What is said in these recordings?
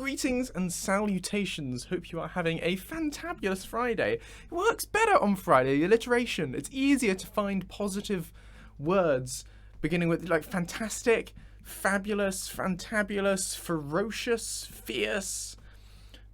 Greetings and salutations. Hope you are having a fantabulous Friday. It works better on Friday, the alliteration. It's easier to find positive words beginning with like fantastic, fabulous, fantabulous, ferocious, fierce,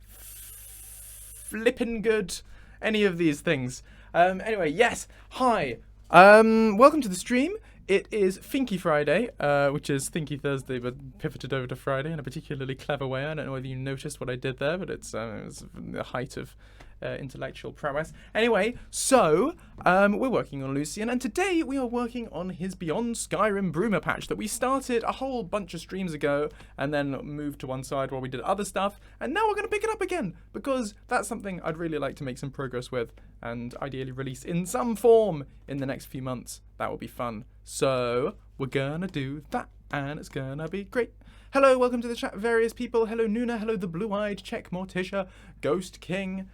flippin' good, any of these things. Anyway, yes, hi. Welcome to the stream. It is Thinky Friday, which is Thinky Thursday, but pivoted over to Friday in a particularly clever way. I don't know whether you noticed what I did there, but it's the height of intellectual prowess. Anyway, so we're working on Lucien, and today we are working on his Beyond Skyrim Bruma patch that we started a whole bunch of streams ago, and then moved to one side while we did other stuff, and now we're going to pick it up again, because that's something I'd really like to make some progress with, and ideally release in some form in the next few months. That will be fun. So we're gonna do that, and it's gonna be great. Hello, welcome to the chat, various people. Hello, Nuna. Hello, the blue-eyed Czech Morticia, Ghost King,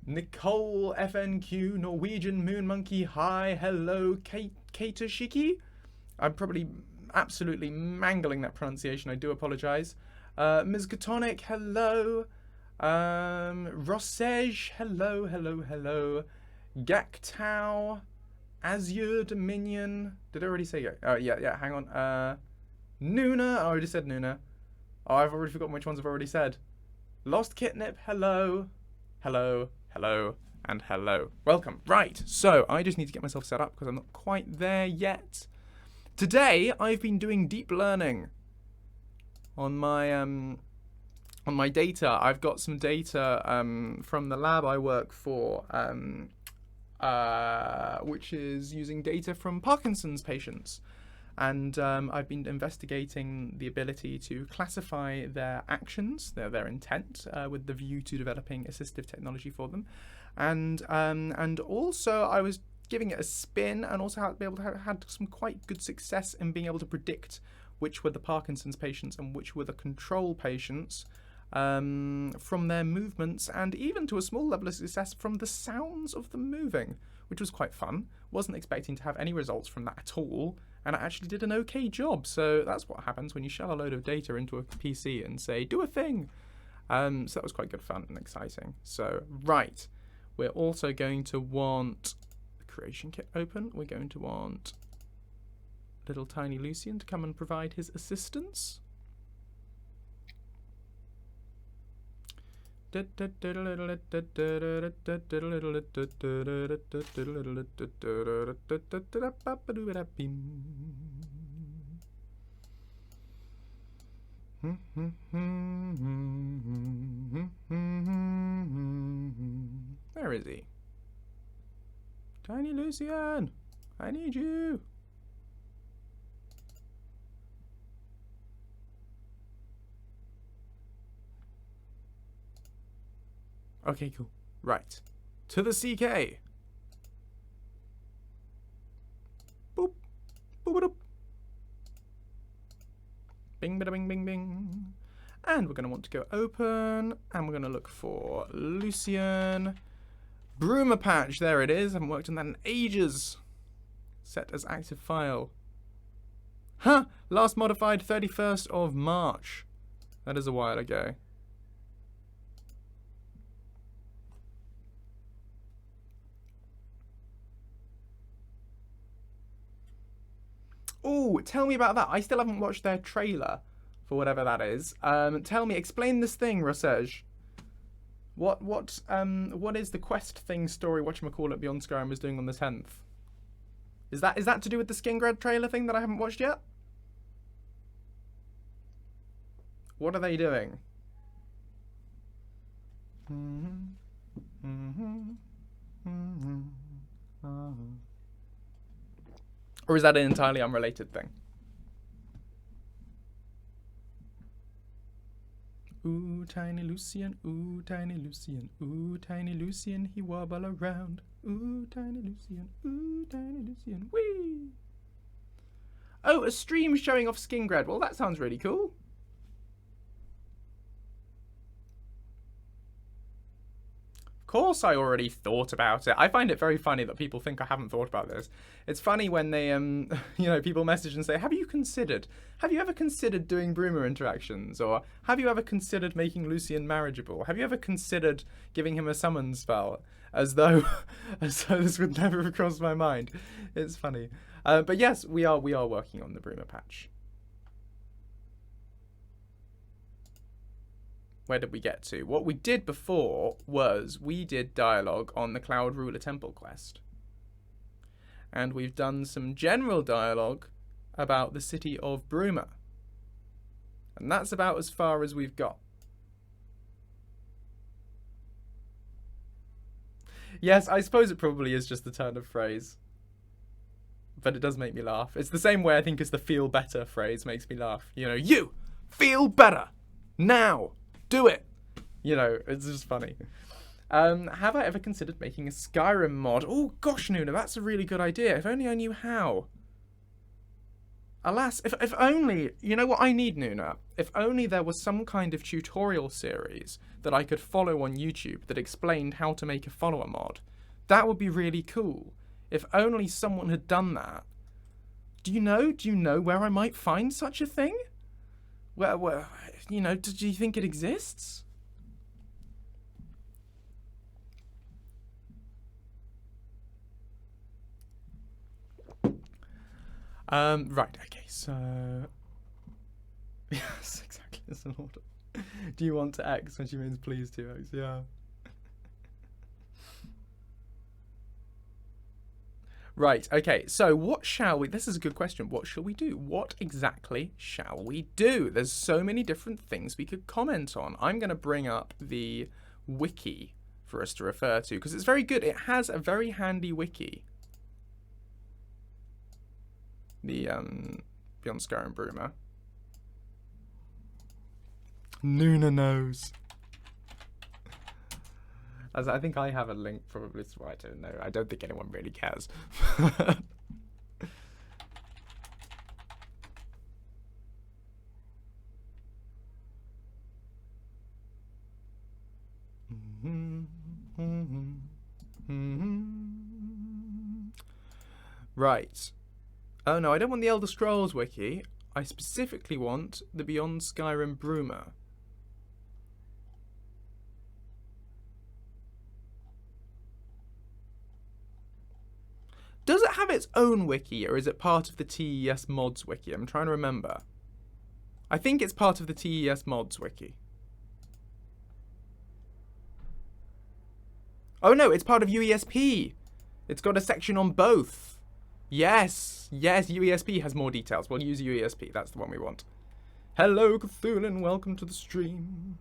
Nicole, FNQ, Norwegian Moon Monkey. Hi, hello, Katashiki. I'm probably absolutely mangling that pronunciation. I do apologize. Ms. Gatonic, hello. Rossej, hello, hello, hello. Gaktau. Azure Dominion. Did I already say it? Oh, yeah, hang on. Nuna. I already said Nuna. Oh, I've already forgotten which ones I've already said. Lost Kitnip. Hello. Hello. Hello. And hello. Welcome. Right. So, I just need to get myself set up because I'm not quite there yet. Today, I've been doing deep learning on my data. I've got some data from the lab I work for, which is using data from Parkinson's patients. And I've been investigating the ability to classify their actions, their intent, with the view to developing assistive technology for them. And also I was giving it a spin, and also had some quite good success in being able to predict which were the Parkinson's patients and which were the control patients from their movements, and even to a small level of success from the sounds of them moving, which was quite fun. Wasn't expecting to have any results from that at all, and I actually did an okay job. So that's what happens when you shell a load of data into a PC and say, do a thing. So that was quite good fun and exciting. So, right. We're also going to want the creation kit open. We're going to want little tiny Lucien to come and provide his assistance. Where is he? Tiny Lucien, I need you. Okay, cool. Right. To the CK. Boop. Boop-a-doop. Bing, bada, bing, bing, bing. And we're going to want to go open. And we're going to look for Lucien Bruma patch. There it is. I haven't worked on that in ages. Set as active file. Huh. Last modified 31st of March. That is a while ago. Oh, tell me about that. I still haven't watched their trailer for whatever that is. Tell me, explain this thing, Rossej. What is the quest thing story whatchamacallit Beyond Skyrim was doing on the 10th? Is that to do with the Skingrad trailer thing that I haven't watched yet? What are they doing? Or is that an entirely unrelated thing? Ooh, tiny Lucien, ooh, tiny Lucien, ooh, tiny Lucien, he wobble around. Ooh, tiny Lucien, whee! Oh, a stream showing off Skingrad. Well, that sounds really cool. Of course I already thought about it. I find it very funny that people think I haven't thought about this. It's funny when they, you know, people message and say, have you ever considered doing Bruma interactions? Or have you ever considered making Lucien marriageable? Have you ever considered giving him a summon spell? As though this would never have crossed my mind. It's funny. But yes, we are working on the Bruma patch. Where did we get to? What we did before was we did dialogue on the Cloud Ruler Temple quest. And we've done some general dialogue about the city of Bruma. And that's about as far as we've got. Yes, I suppose it probably is just the turn of phrase. But it does make me laugh. It's the same way I think as the feel better phrase makes me laugh. You know, you feel better now. Do it! You know, it's just funny. Have I ever considered making a Skyrim mod? Oh, gosh, Nuna, that's a really good idea. If only I knew how. Alas, if only... You know what I need, Nuna? If only there was some kind of tutorial series that I could follow on YouTube that explained how to make a follower mod. That would be really cool. If only someone had done that. Do you know where I might find such a thing? Well, you know, do you think it exists? Right, okay, so... Yes, exactly, it's an order. Do you want to X when she means please to X? Yeah. Right, okay, so what shall we... This is a good question. What shall we do? What exactly shall we do? There's so many different things we could comment on. I'm going to bring up the wiki for us to refer to, because it's very good. It has a very handy wiki. The Beyond Skyrim Bruma. Nuna knows. As I think I have a link, probably. Well, I don't know. I don't think anyone really cares. Right. Oh no, I don't want the Elder Scrolls wiki. I specifically want the Beyond Skyrim Bruma. Does it have its own wiki, or is it part of the TES Mods wiki? I'm trying to remember. I think it's part of the TES Mods wiki. Oh no, it's part of UESP. It's got a section on both. Yes, UESP has more details. We'll use UESP. That's the one we want. Hello, Cthulhu, welcome to the stream.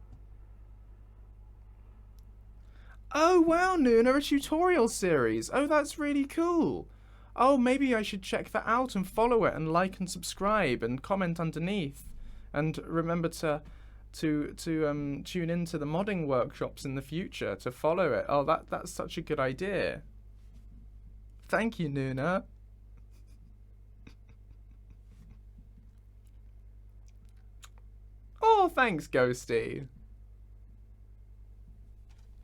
Oh, wow, Nuna, a tutorial series. Oh, that's really cool. Oh, maybe I should check that out and follow it and like and subscribe and comment underneath. And remember to tune into the modding workshops in the future to follow it. Oh, that's such a good idea. Thank you, Nuna. Oh, thanks, Ghosty.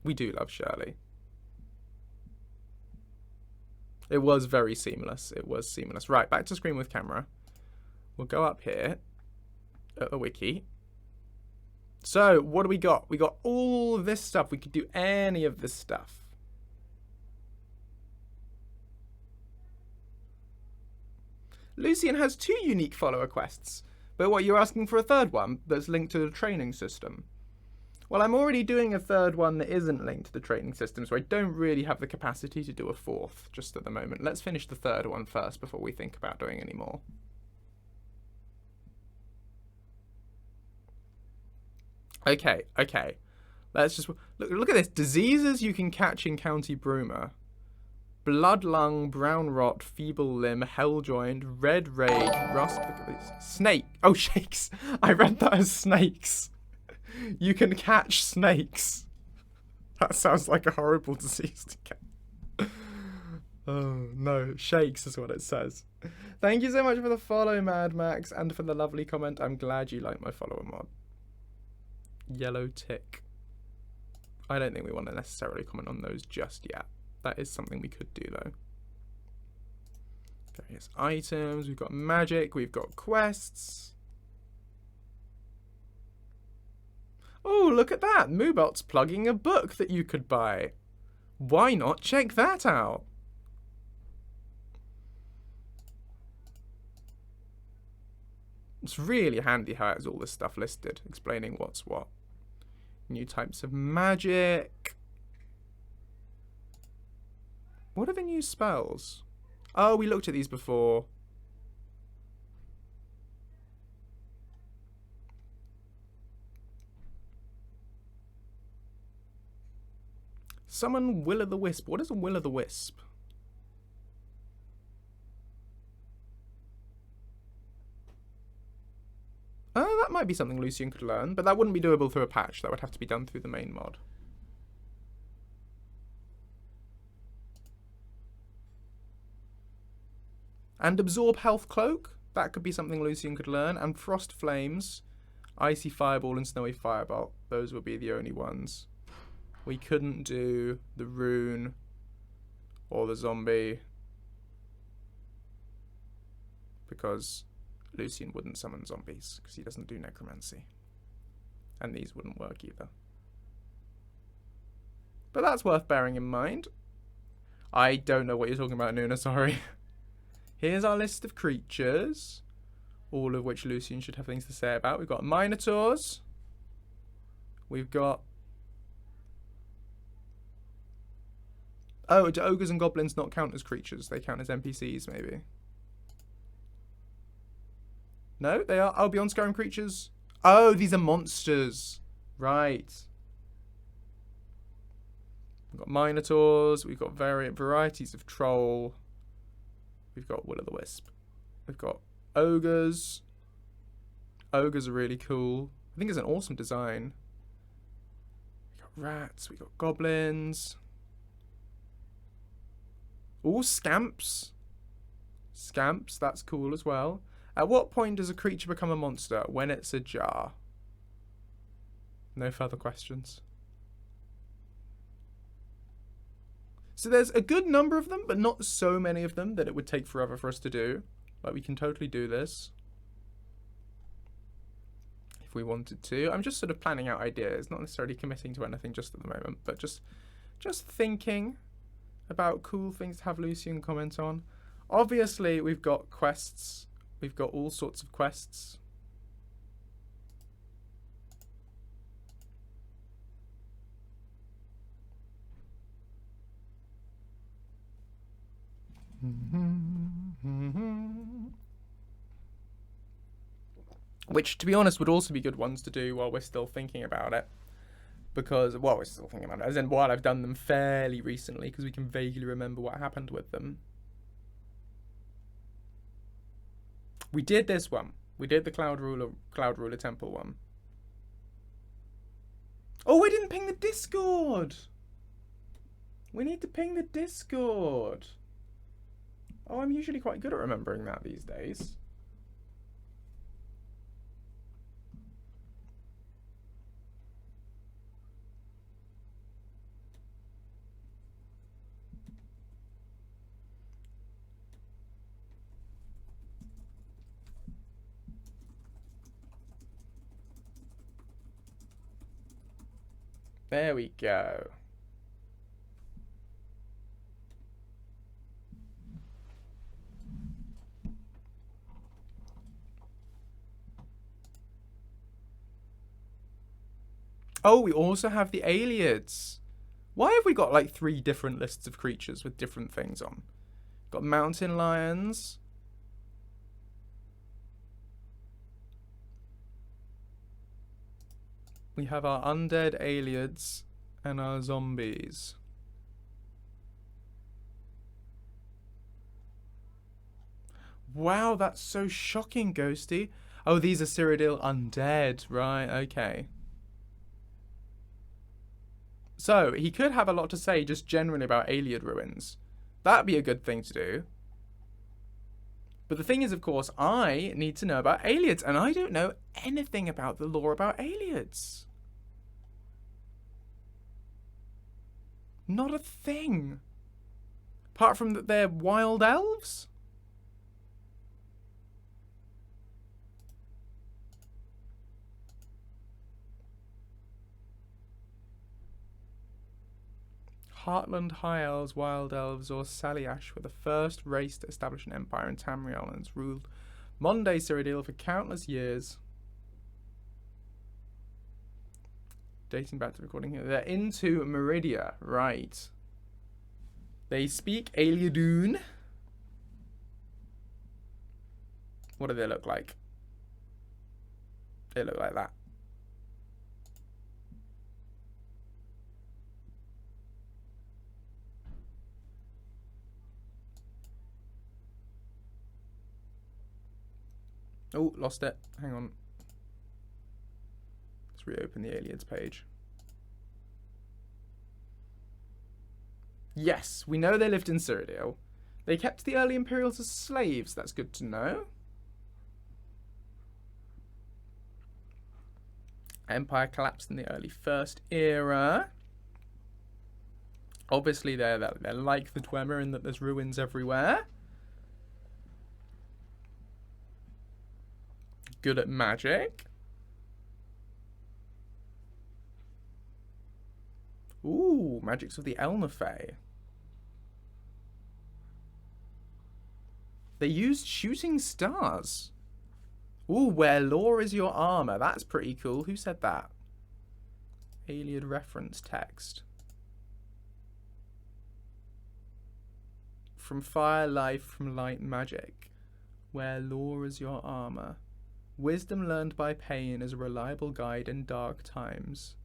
We do love Shirley. It was very seamless. It was seamless. Right, back to screen with camera. We'll go up here at the wiki. So, what do we got? We got all this stuff. We could do any of this stuff. Lucien has 2 unique follower quests. But what, you're asking for a third one that's linked to the training system? Well, I'm already doing a third one that isn't linked to the training system, so I don't really have the capacity to do a fourth just at the moment. Let's finish the third one first before we think about doing any more. Okay. Let's just look at this. Diseases you can catch in County Bruma. Blood lung, brown rot, feeble limb, hell joint, red rage, rust. Look at this. Snake. Oh, shakes. I read that as snakes. You can catch snakes. That sounds like a horrible disease to get. Oh, no. Shakes is what it says. Thank you so much for the follow, Mad Max, and for the lovely comment. I'm glad you like my follower mod. Yellow tick. I don't think we want to necessarily comment on those just yet. That is something we could do, though. Various items. We've got magic. We've got quests. Oh, look at that. Moobot's plugging a book that you could buy. Why not check that out? It's really handy how it has all this stuff listed, explaining what's what. New types of magic. What are the new spells? Oh, we looked at these before. Summon Will-o'-the-Wisp. What is a Will-o'-the-Wisp? That might be something Lucien could learn, but that wouldn't be doable through a patch. That would have to be done through the main mod. And Absorb Health Cloak. That could be something Lucien could learn. And Frost Flames, Icy Fireball, and Snowy Firebolt. Those would be the only ones. We couldn't do the Rune or the Zombie because Lucien wouldn't summon zombies because he doesn't do necromancy. And these wouldn't work either. But that's worth bearing in mind. I don't know what you're talking about, Nuna, sorry. Here's our list of creatures, all of which Lucien should have things to say about. We've got Minotaurs. We've got... Oh, do ogres and goblins not count as creatures? They count as NPCs, maybe. No, they are. Oh, Beyond Skyrim creatures. Oh, these are monsters. Right. We've got Minotaurs. We've got varieties of Troll. We've got Will-o'-the-Wisp. We've got Ogres. Ogres are really cool. I think it's an awesome design. We've got Rats. We've got Goblins. Ooh, Scamps. Scamps, that's cool as well. At what point does a creature become a monster? When it's ajar. No further questions. So there's a good number of them, but not so many of them that it would take forever for us to do. Like, we can totally do this if we wanted to. I'm just sort of planning out ideas, not necessarily committing to anything just at the moment, but just thinking about cool things to have Lucien comment on. Obviously, we've got quests. We've got all sorts of quests. Which, to be honest, would also be good ones to do while we're still thinking about it. Because, well, we're still thinking about it. As in, while I've done them fairly recently, because we can vaguely remember what happened with them. We did this one. We did the Cloud Ruler Temple one. Oh, I didn't ping the Discord! We need to ping the Discord. Oh, I'm usually quite good at remembering that these days. There we go. Oh, we also have the Ayleids. Why have we got like 3 different lists of creatures with different things on? Got mountain lions. We have our undead Ayleids and our zombies. Wow, that's so shocking, Ghosty. Oh, these are Cyrodiil undead. Right, okay. So, he could have a lot to say just generally about Ayleid ruins. That'd be a good thing to do. But the thing is, of course, I need to know about Ayleids, and I don't know anything about the lore about Ayleids. Not a thing. Apart from that they're wild elves? Heartland High Elves, Wild Elves, or Saliash were the first race to establish an empire in Tamriel and ruled modern-day Cyrodiil for countless years. Dating back to recording here. They're into Meridia, right. They speak Ayleid. What do they look like? They look like that. Oh, lost it. Hang on. Let's reopen the Ayleids page. Yes, we know they lived in Cyrodiil. They kept the early Imperials as slaves. That's good to know. Empire collapsed in the early First Era. Obviously, they're like the Dwemer in that there's ruins everywhere. Good at magic. Ooh, magics of the Elnafey. They used shooting stars. Ooh, where law is your armor. That's pretty cool. Who said that? Ayleid reference text. From fire, life, from light, magic. Where law is your armor. Wisdom learned by pain is a reliable guide in dark times.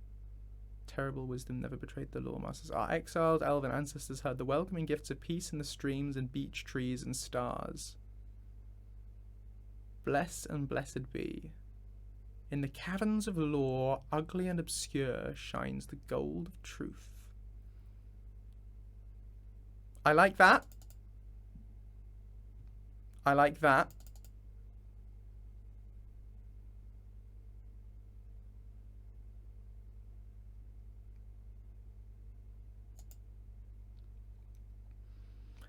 Terrible wisdom never betrayed the lawmasters. Our exiled elven ancestors heard the welcoming gifts of peace in the streams and beech trees and stars. Bless and blessed be. In the caverns of lore, ugly and obscure, shines the gold of truth. I like that. I like that.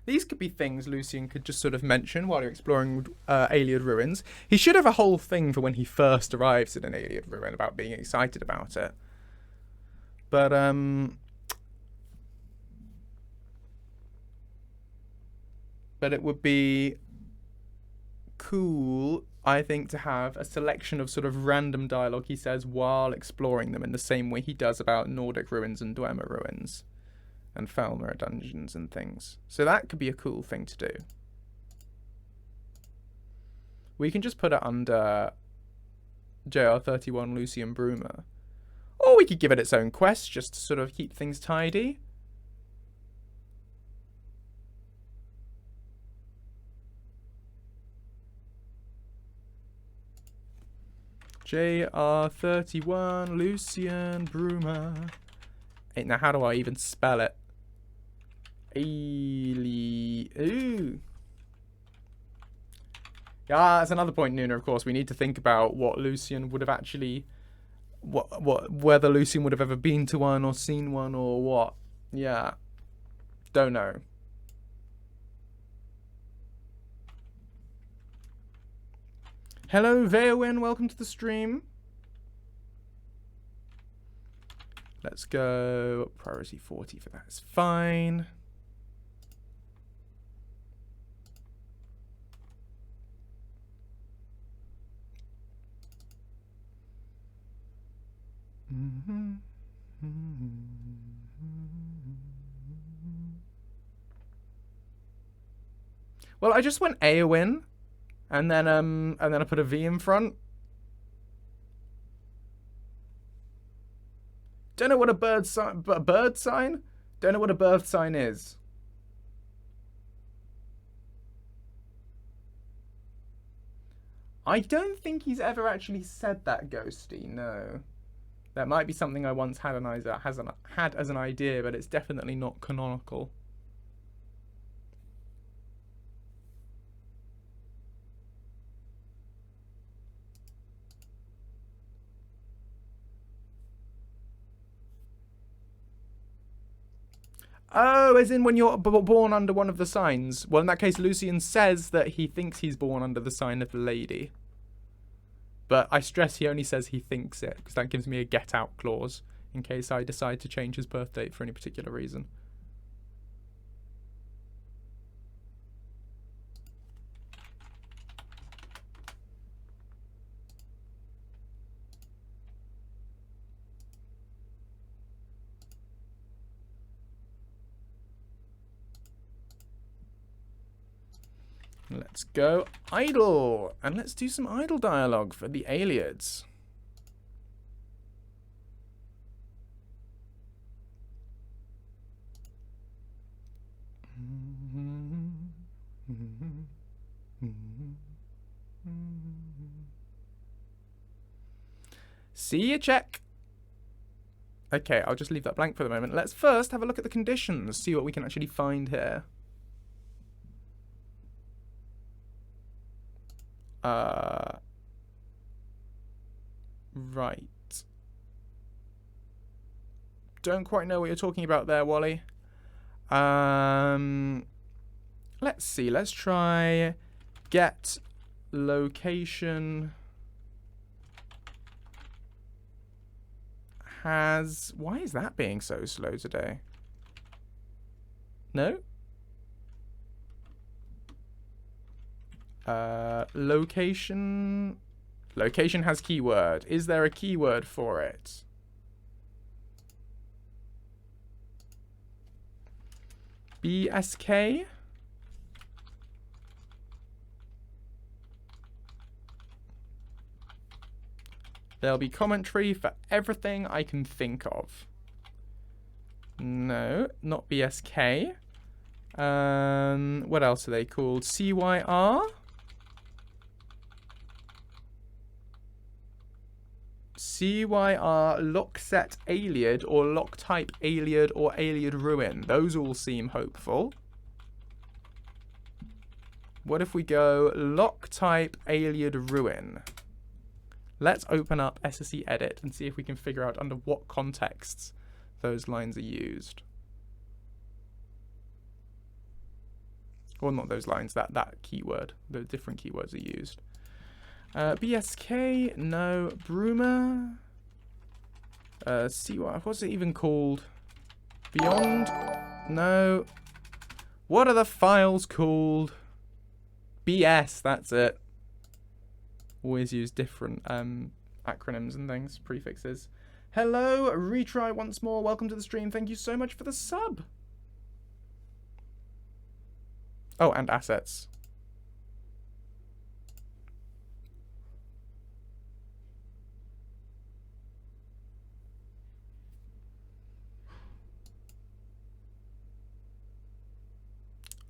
These could be things Lucien could just sort of mention while you're exploring Ayleid ruins. He should have a whole thing for when he first arrives at an Ayleid ruin about being excited about it. But it would be cool, I think, to have a selection of sort of random dialogue he says while exploring them in the same way he does about Nordic ruins and Dwemer ruins. And Falmer dungeons and things. So that could be a cool thing to do. We can just put it under JR31 Lucien Bruma. Or we could give it its own quest just to sort of keep things tidy. JR31 Lucien Bruma. Hey, now how do I even spell it? Ayleid. Ooh. Yeah, that's another point, Nuna, of course. We need to think about what Lucien would have actually... whether Lucien would have ever been to one or seen one or what. Yeah. Don't know. Hello, Veowin. Welcome to the stream. Let's go priority 40 for that. It's fine. Well, I just went Eowyn, and then I put a V in front. Don't know what a bird sign. Don't know what a birth sign is. I don't think he's ever actually said that, Ghosty. No, that might be something I once had as an idea, but it's definitely not canonical. Oh, as in when you're born under one of the signs. Well, in that case, Lucien says that he thinks he's born under the sign of the lady. But I stress he only says he thinks it, because that gives me a get out clause in case I decide to change his birth date for any particular reason. Let's go idle, and let's do some idle dialogue for the Ayleids. See ya, check. Okay, I'll just leave that blank for the moment. Let's first have a look at the conditions, see what we can actually find here. Right. Don't quite know what you're talking about there, Wally. Let's see. Let's try get location has... Why is that being so slow today? No? Location has keyword. Is there a keyword for it? BSK? There'll be commentary for everything I can think of. No, not BSK. What else are they called? CYR? CYR lockset Ayleid or locktype Ayleid or Ayleid ruin. Those all seem hopeful. What if we go locktype Ayleid ruin? Let's open up SSE edit and see if we can figure out under what contexts those lines are used. Or not those lines, that keyword. The different keywords are used. BSK, no. Bruma. CY, what's it even called? Beyond, no. What are the files called? BS, that's it. Always use different acronyms and things, prefixes. Hello, retry once more. Welcome to the stream. Thank you so much for the sub. Oh, and assets.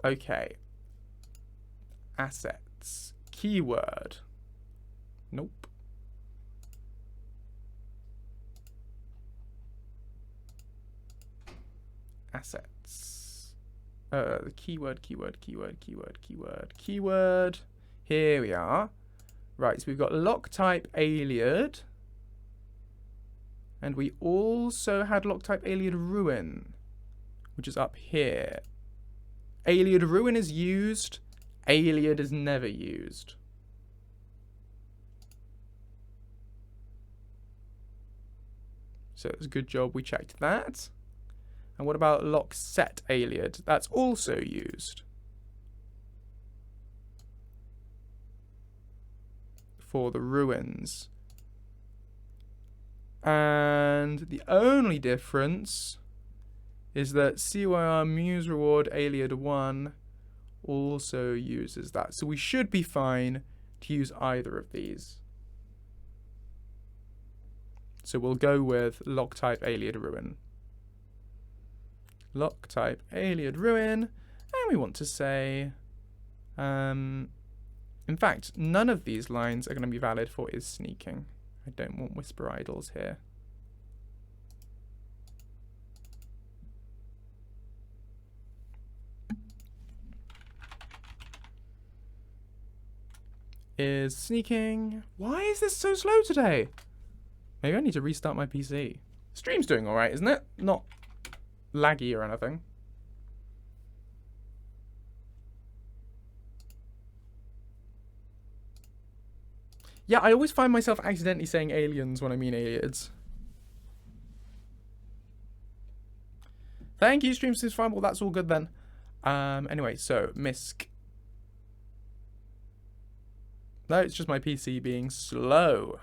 Okay. Assets. Keyword. Nope. Assets. The keyword. Here we are. Right, so we've got lock type Ayleid. And we also had lock type Ayleid ruin, which is up here. Ayleid ruin is used. Ayleid is never used. So it's a good job we checked that. And what about lock set Ayleid? That's also used. For the ruins. And the only difference is that CYR Muse Reward Ayleid 1 also uses that. So we should be fine to use either of these. So we'll go with lock type Ayleid ruin. Lock type Ayleid ruin. And we want to say, in fact, none of these lines are going to be valid for is sneaking. I don't want whisper idols here. Is sneaking. Why is this so slow today? Maybe I need to restart my PC. Stream's doing alright, isn't it? Not laggy or anything. Yeah, I always find myself accidentally saying aliens when I mean Ayleids. Thank you, Stream Seems fine. Well, that's all good then. Anyway, so, Misk. No, it's just my PC being slow.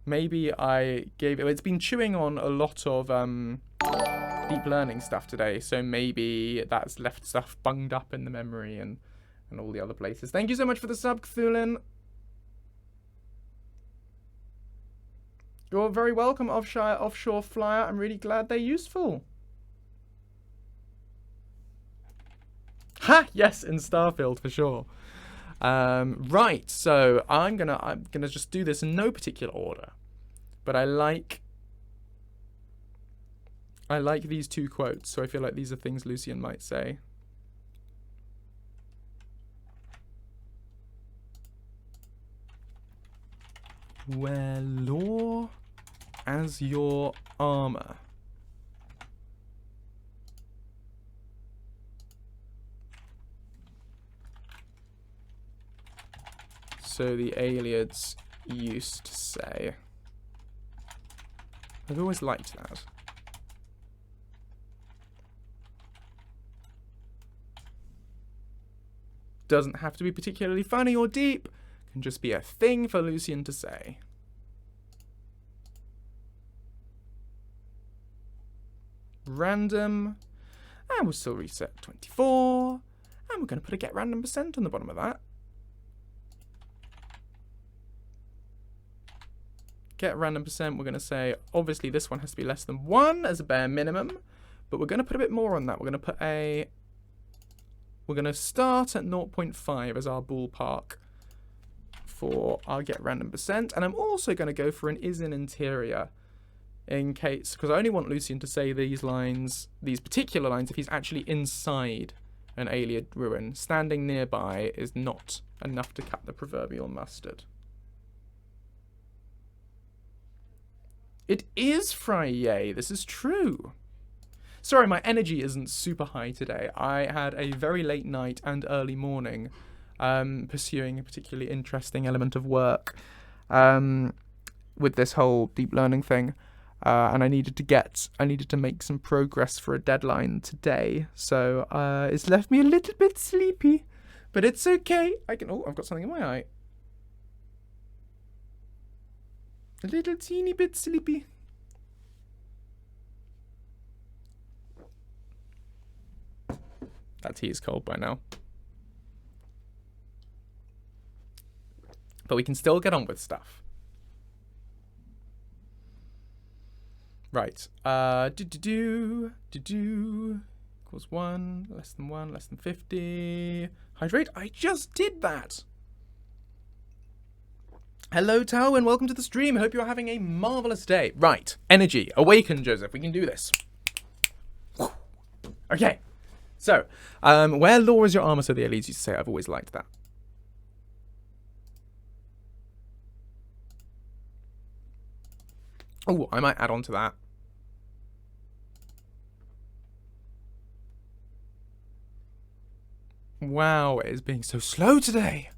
Maybe I gave it... It's been chewing on a lot of deep learning stuff today, so maybe that's left stuff bunged up in the memory and all the other places. Thank you so much for the sub, Cthulin. You're very welcome, Offshore Flyer. I'm really glad they're useful. Ha! Yes, in Starfield, for sure. Right, so I'm gonna just do this in no particular order. But I like these two quotes, so I feel like these are things Lucien might say. Wear law as your armor. So the Ayleids used to say. I've always liked that. Doesn't have to be particularly funny or deep. Can just be a thing for Lucien to say. Random. And we'll still reset 24. And we're going to put a get random % on the bottom of that. Get random %, we're going to say, obviously this one has to be less than 1 as a bare minimum. But we're going to put a bit more on that. We're going to put we're going to start at 0.5 as our ballpark for our get random %. And I'm also going to go for an is in interior in case, because I only want Lucien to say these lines, these particular lines, if he's actually inside an Ayleid ruin. Standing nearby is not enough to cut the proverbial mustard. It is Friday, this is true. Sorry, my energy isn't super high today. I had a very late night and early morning pursuing a particularly interesting element of work with this whole deep learning thing. And I needed to make some progress for a deadline today. So it's left me a little bit sleepy, but it's okay. I've got something in my eye. A little teeny bit sleepy. That tea is cold by now. But we can still get on with stuff. Right. Equals 1, less than 1, less than 50. Hydrate. I just did that. Hello, Tao, and welcome to the stream. I hope you're having a marvelous day. Right. Energy. Awaken, Joseph. We can do this. Okay. So, wear law as your armor, so the Ayleids used to say. I've always liked that. Oh, I might add on to that. Wow, it is being so slow today.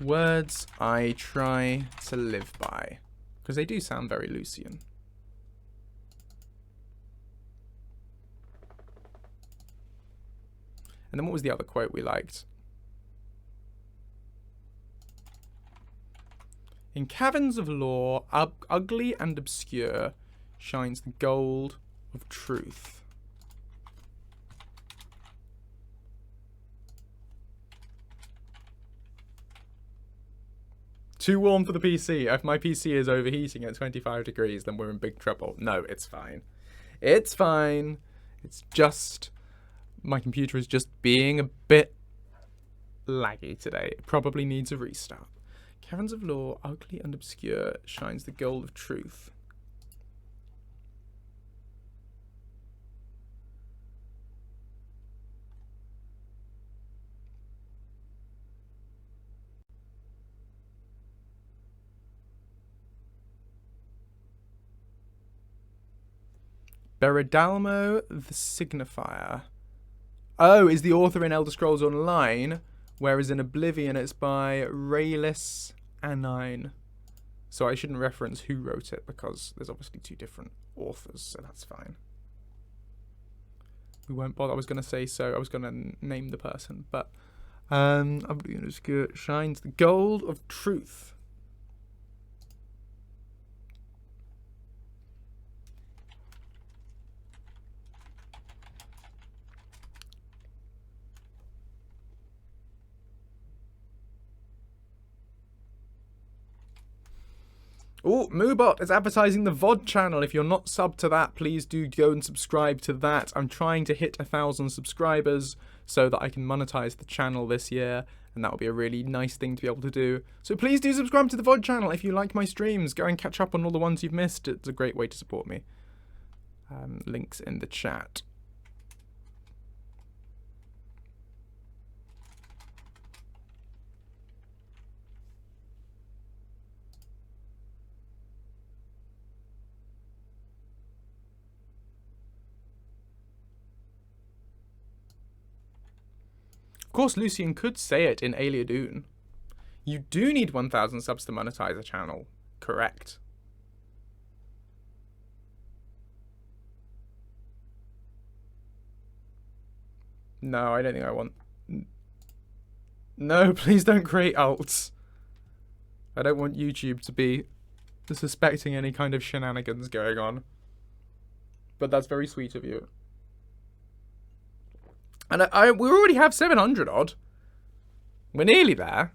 Words I try to live by. Because they do sound very Lucien. And then what was the other quote we liked? In caverns of lore, ugly and obscure, shines the gold of truth. Too warm for the PC. If my PC is overheating at 25 degrees, then we're in big trouble. No, it's fine. It's fine. It's just... my computer is just being a bit laggy today. It probably needs a restart. Caverns of lore, ugly and obscure, shines the gold of truth. Beridalmo the Signifier. Oh, is the author in Elder Scrolls Online? whereas in Oblivion it's by Raylis Anine. So I shouldn't reference who wrote it because there's obviously 2 different authors, so that's fine. We won't bother. I was going to name the person, but Oblivion shines the gold of truth. Oh, Moobot is advertising the VOD channel. If you're not subbed to that, please do go and subscribe to that. I'm trying to hit 1,000 subscribers so that I can monetize the channel this year, and that will be a really nice thing to be able to do. So please do subscribe to the VOD channel if you like my streams. Go and catch up on all the ones you've missed. It's a great way to support me. Links in the chat. Of course, Lucien could say it in Ayleid. You do need 1,000 subs to monetize a channel. Correct. No, I don't think I want... No, please don't create alts. I don't want YouTube to be suspecting any kind of shenanigans going on. But that's very sweet of you. And we already have 700 odd. We're nearly there.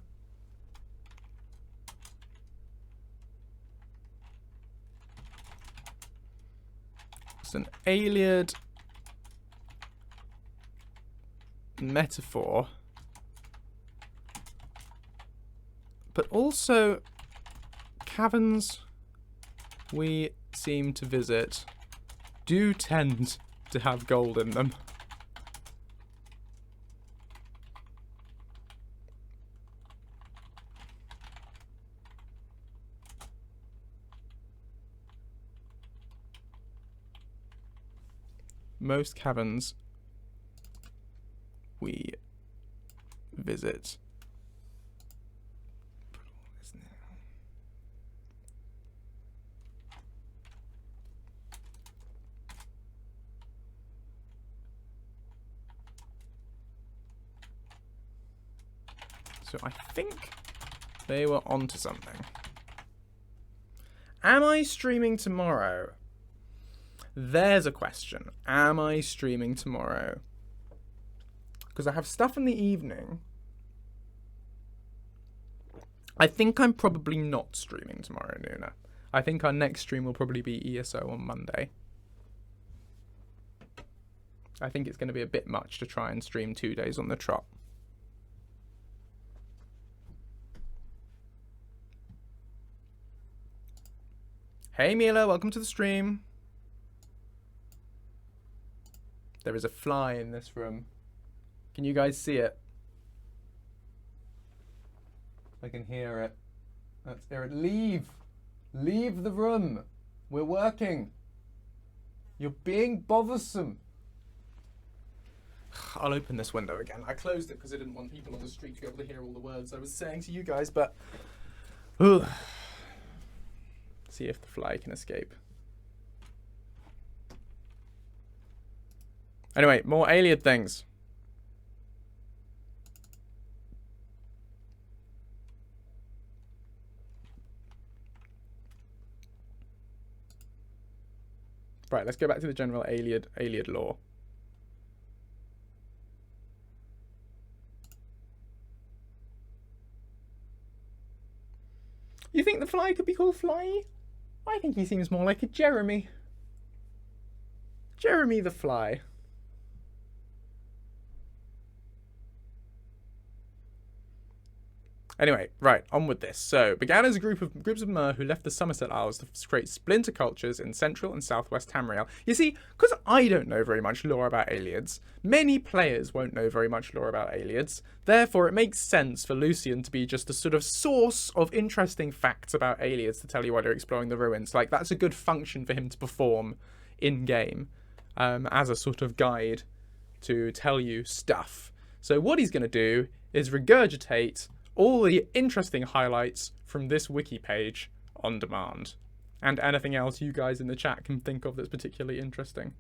It's an Ayleid metaphor. But also, caverns we seem to visit do tend to have gold in them. Most caverns we visit so I think they were onto something. Am I streaming tomorrow? There's a question. Am I streaming tomorrow? Because I have stuff in the evening. I think I'm probably not streaming tomorrow, Nuna. I think our next stream will probably be ESO on Monday. I think it's going to be a bit much to try and stream 2 days on the trot. Hey Mila, welcome to the stream. There is a fly in this room. Can you guys see it? I can hear it. Let's hear it. Leave! Leave the room! We're working! You're being bothersome! I'll open this window again. I closed it because I didn't want people on the street to be able to hear all the words I was saying to you guys, but... Ugh. See if the fly can escape. Anyway, more Ayleid things. Right, let's go back to the general Ayleid lore. You think the fly could be called Fly? I think he seems more like a Jeremy. Jeremy the Fly. Anyway, right, on with this. So, began as a groups of Mer who left the Somerset Isles to create splinter cultures in central and southwest Tamriel. You see, because I don't know very much lore about Ayleids, many players won't know very much lore about Ayleids. Therefore, it makes sense for Lucien to be just a sort of source of interesting facts about Ayleids to tell you while you're exploring the ruins. Like, that's a good function for him to perform in-game as a sort of guide to tell you stuff. So what he's going to do is regurgitate all the interesting highlights from this wiki page on demand. And anything else you guys in the chat can think of that's particularly interesting.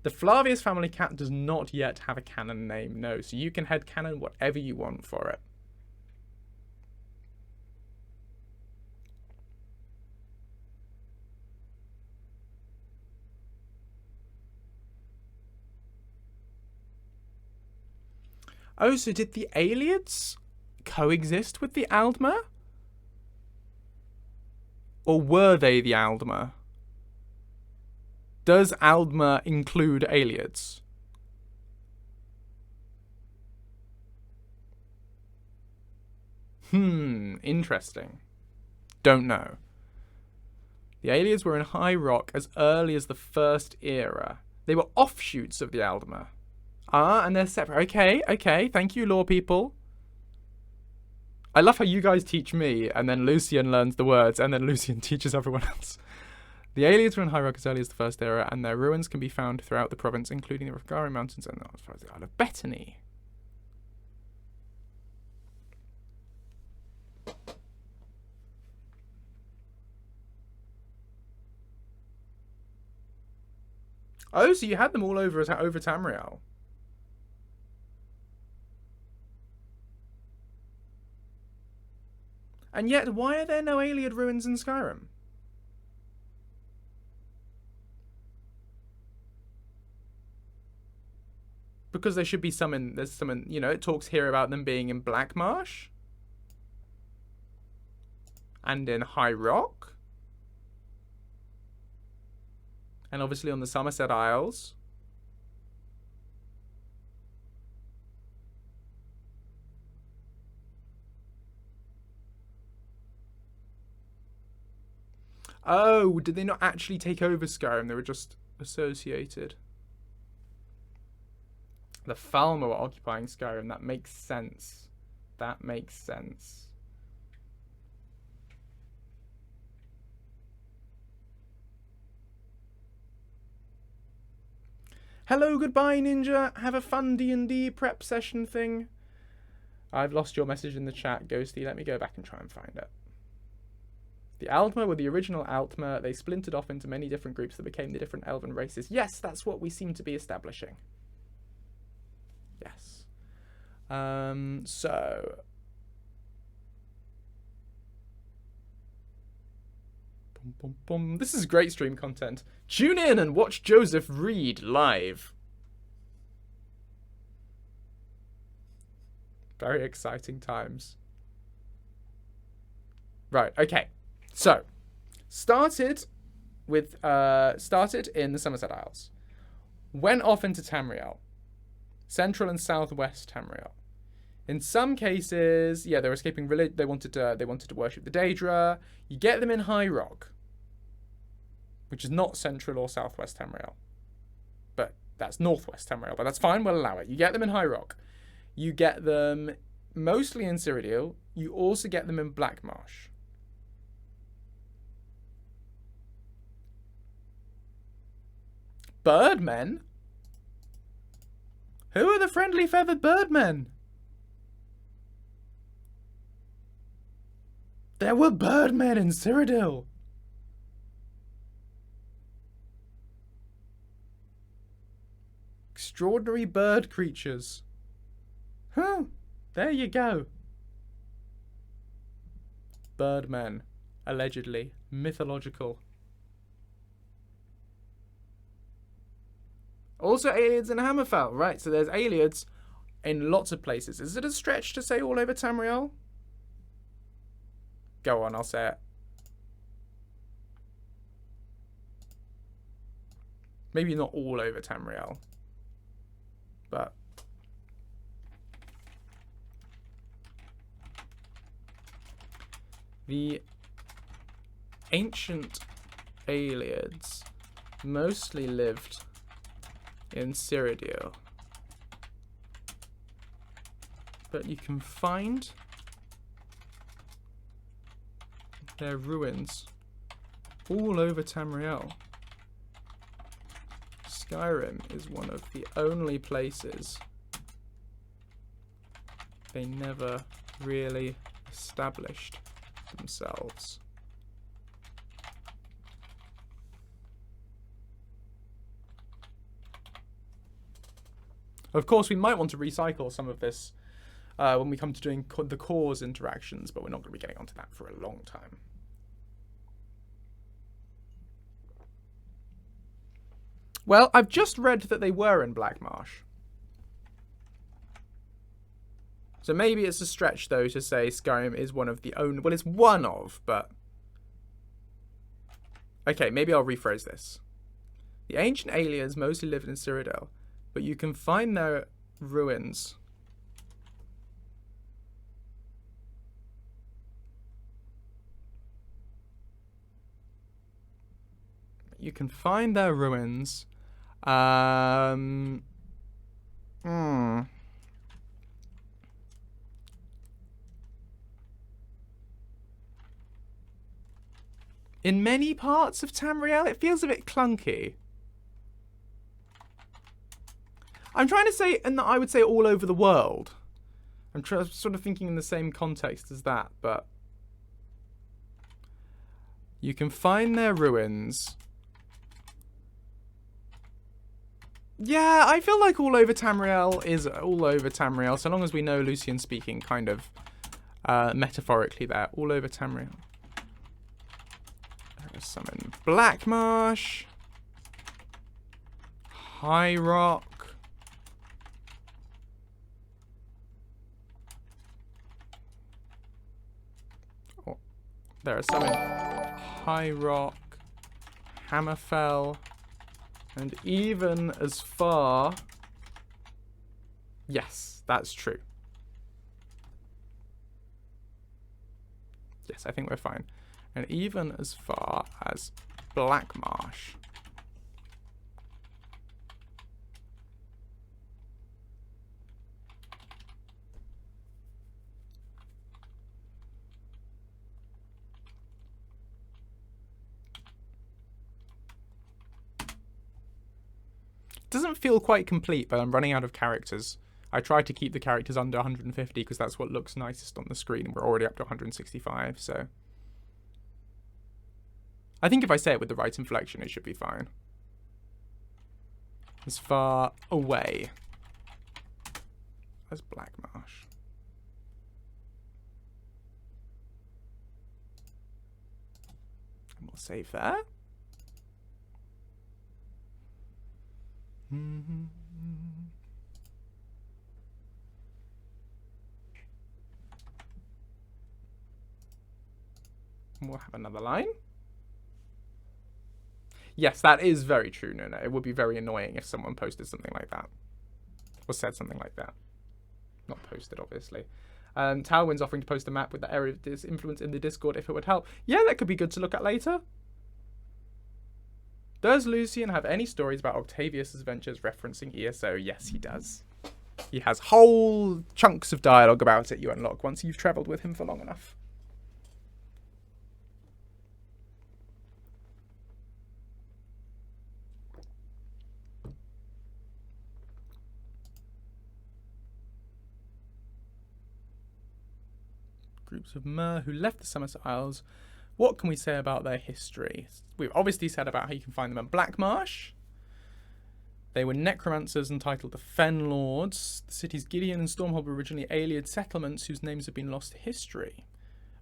The Flavius family cat does not yet have a canon name, no, so you can headcanon whatever you want for it. Oh, so did the Ayleids coexist with the Aldmer? Or were they the Aldmer? Does Aldmer include Ayleids? Interesting. Don't know. The Ayleids were in High Rock as early as the First Era. They were offshoots of the Aldmer. Ah, and they're separate. Okay, okay. Thank you, lore people. I love how you guys teach me, and then Lucien learns the words, and then Lucien teaches everyone else. The Ayleids were in High Rock as early as the First Era, and their ruins can be found throughout the province, including the Rivgari Mountains and as far as the Isle of Bethany. Oh, so you had them all over Tamriel. And yet, why are there no Ayleid ruins in Skyrim? Because there should be some in, there's some in, you know, it talks here about them being in Black Marsh. And in High Rock. And obviously on the Somerset Isles. Oh, did they not actually take over Skyrim? They were just associated. The Falmer were occupying Skyrim. That makes sense. That makes sense. Hello, goodbye, Ninja. Have a fun D&D prep session thing. I've lost your message in the chat, Ghosty. Let me go back and try and find it. The Aldmer were the original Altmer. They splintered off into many different groups that became the different elven races. Yes, that's what we seem to be establishing. Yes. So... Boom, boom, boom. This is great stream content. Tune in and watch Joseph read live. Very exciting times. Right, okay. So, started in the Somerset Isles. Went off into Tamriel. Central and southwest Tamriel. In some cases, yeah, they're escaping religion. They wanted to worship the Daedra. You get them in High Rock, which is not central or southwest Tamriel, but that's northwest Tamriel. But that's fine. We'll allow it. You get them in High Rock. You get them mostly in Cyrodiil. You also get them in Black Marsh. Birdmen? Who are the friendly feathered birdmen? There were birdmen in Cyrodiil. Extraordinary bird creatures. Huh. There you go. Birdmen. Allegedly. Mythological. Also Ayleids in Hammerfell. Right, so there's Ayleids in lots of places. Is it a stretch to say all over Tamriel? Go on, I'll say it. Maybe not all over Tamriel. But... the ancient Ayleids mostly lived in Cyrodiil. But you can find their ruins all over Tamriel. Skyrim is one of the only places they never really established themselves. Of course, we might want to recycle some of this when we come to doing the cores interactions, but we're not going to be getting onto that for a long time. Well, I've just read that they were in Black Marsh. So maybe it's a stretch, though, to say Skyrim is one of the only... Well, it's one of, but... Okay, maybe I'll rephrase this. The ancient Ayleids mostly lived in Cyrodiil, but you can find their ruins. You can find their ruins. In many parts of Tamriel, it feels a bit clunky. I'm trying to say, and I would say all over the world. I'm sort of thinking in the same context as that, but... You can find their ruins. Yeah, I feel like all over Tamriel is all over Tamriel, so long as we know Lucien speaking kind of metaphorically there. All over Tamriel. There is some in Black Marsh. High Rock. Oh, there are some in High Rock, Hammerfell, and even as far... Yes, that's true. Yes, I think we're fine. And even as far as Black Marsh. Doesn't feel quite complete, but I'm running out of characters. I tried to keep the characters under 150 because that's what looks nicest on the screen. We're already up to 165, so... I think if I say it with the right inflection, it should be fine. As far away as Black Marsh. And we'll save there. We'll have another line. Yes, that is very true, Nuna. It would be very annoying if someone posted something like that. Or said something like that. Not posted, obviously. Talwyn's offering to post a map with the area of this influence in the Discord if it would help. Yeah, that could be good to look at later. Does Lucien have any stories about Octavius' adventures referencing ESO? Yes, he does. He has whole chunks of dialogue about it you unlock once you've travelled with him for long enough. Groups of Mer who left the Somerset Isles. What can we say about their history? We've obviously said about how you can find them at Black Marsh. They were necromancers entitled the Fen Lords. The cities Gideon and Stormhold were originally Ayleid settlements whose names have been lost to history.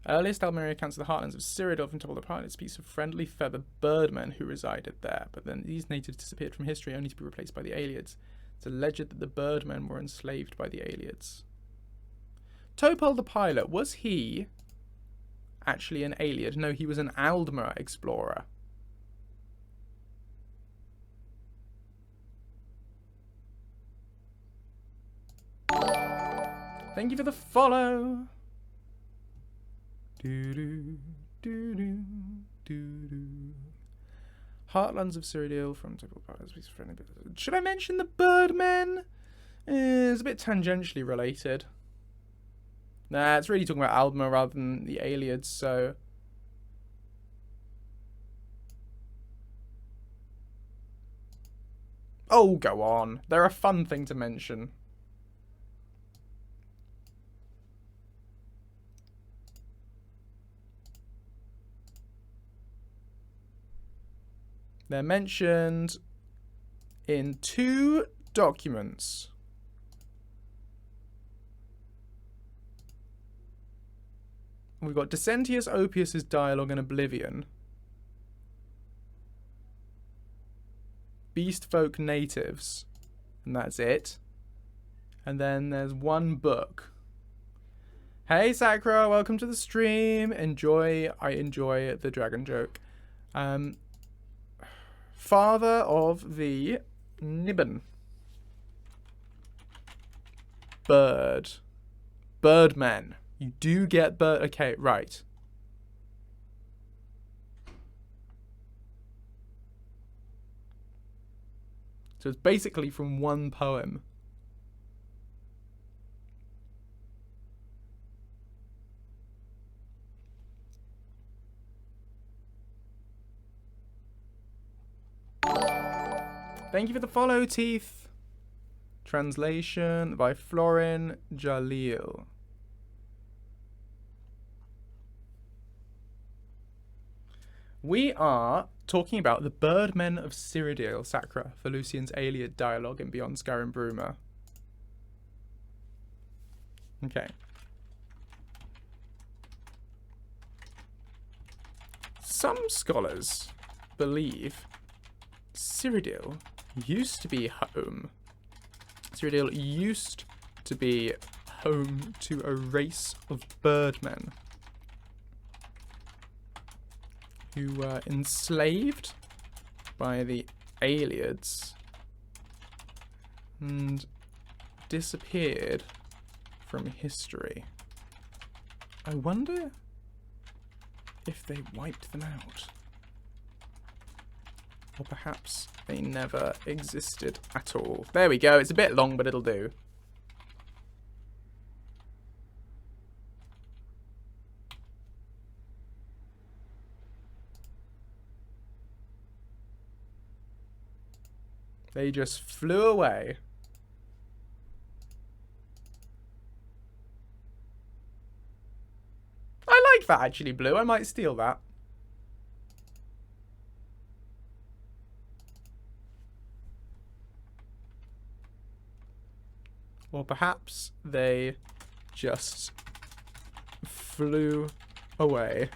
Earliest Almeria accounts of the heartlands of Cyrodiil from top of the planet speaks of friendly feather birdmen who resided there, but then these natives disappeared from history only to be replaced by the Ayleids. It's alleged that the birdmen were enslaved by the Ayleids. Topol the pilot, was he actually an Ayleid? No, he was an Aldmer explorer. Thank you for the follow. Doo-doo, doo-doo, doo-doo. Heartlands of Cyrodiil from Topol Pilot speaks friendly. Should I mention the birdmen? It's a bit tangentially related. Nah, it's really talking about Aldmer rather than the Ayleids, so... Oh, go on. They're a fun thing to mention. They're mentioned in 2 documents. We've got Decentius Oppius's Dialogue in Oblivion. Beastfolk Natives. And that's it. And then there's 1 book. Hey Sakura, welcome to the stream. I enjoy the dragon joke. Father of the Nibbon. Birdmen. You do get bird. Okay, right. So it's basically from 1 poem. Thank you for the follow, Teeth. Translation by Florin Jalil. We are talking about the Birdmen of Cyrodiil, Sakura, for Lucien's Ayleid dialogue in Beyond Skyrim Bruma. Okay. Some scholars believe Cyrodiil used to be home. Cyrodiil used to be home to a race of birdmen who were enslaved by the Ayleids and disappeared from history. I wonder if they wiped them out. Or perhaps they never existed at all. There we go. It's a bit long, but it'll do. They just flew away. I like that, actually, Blue. I might steal that. Or perhaps they just flew away.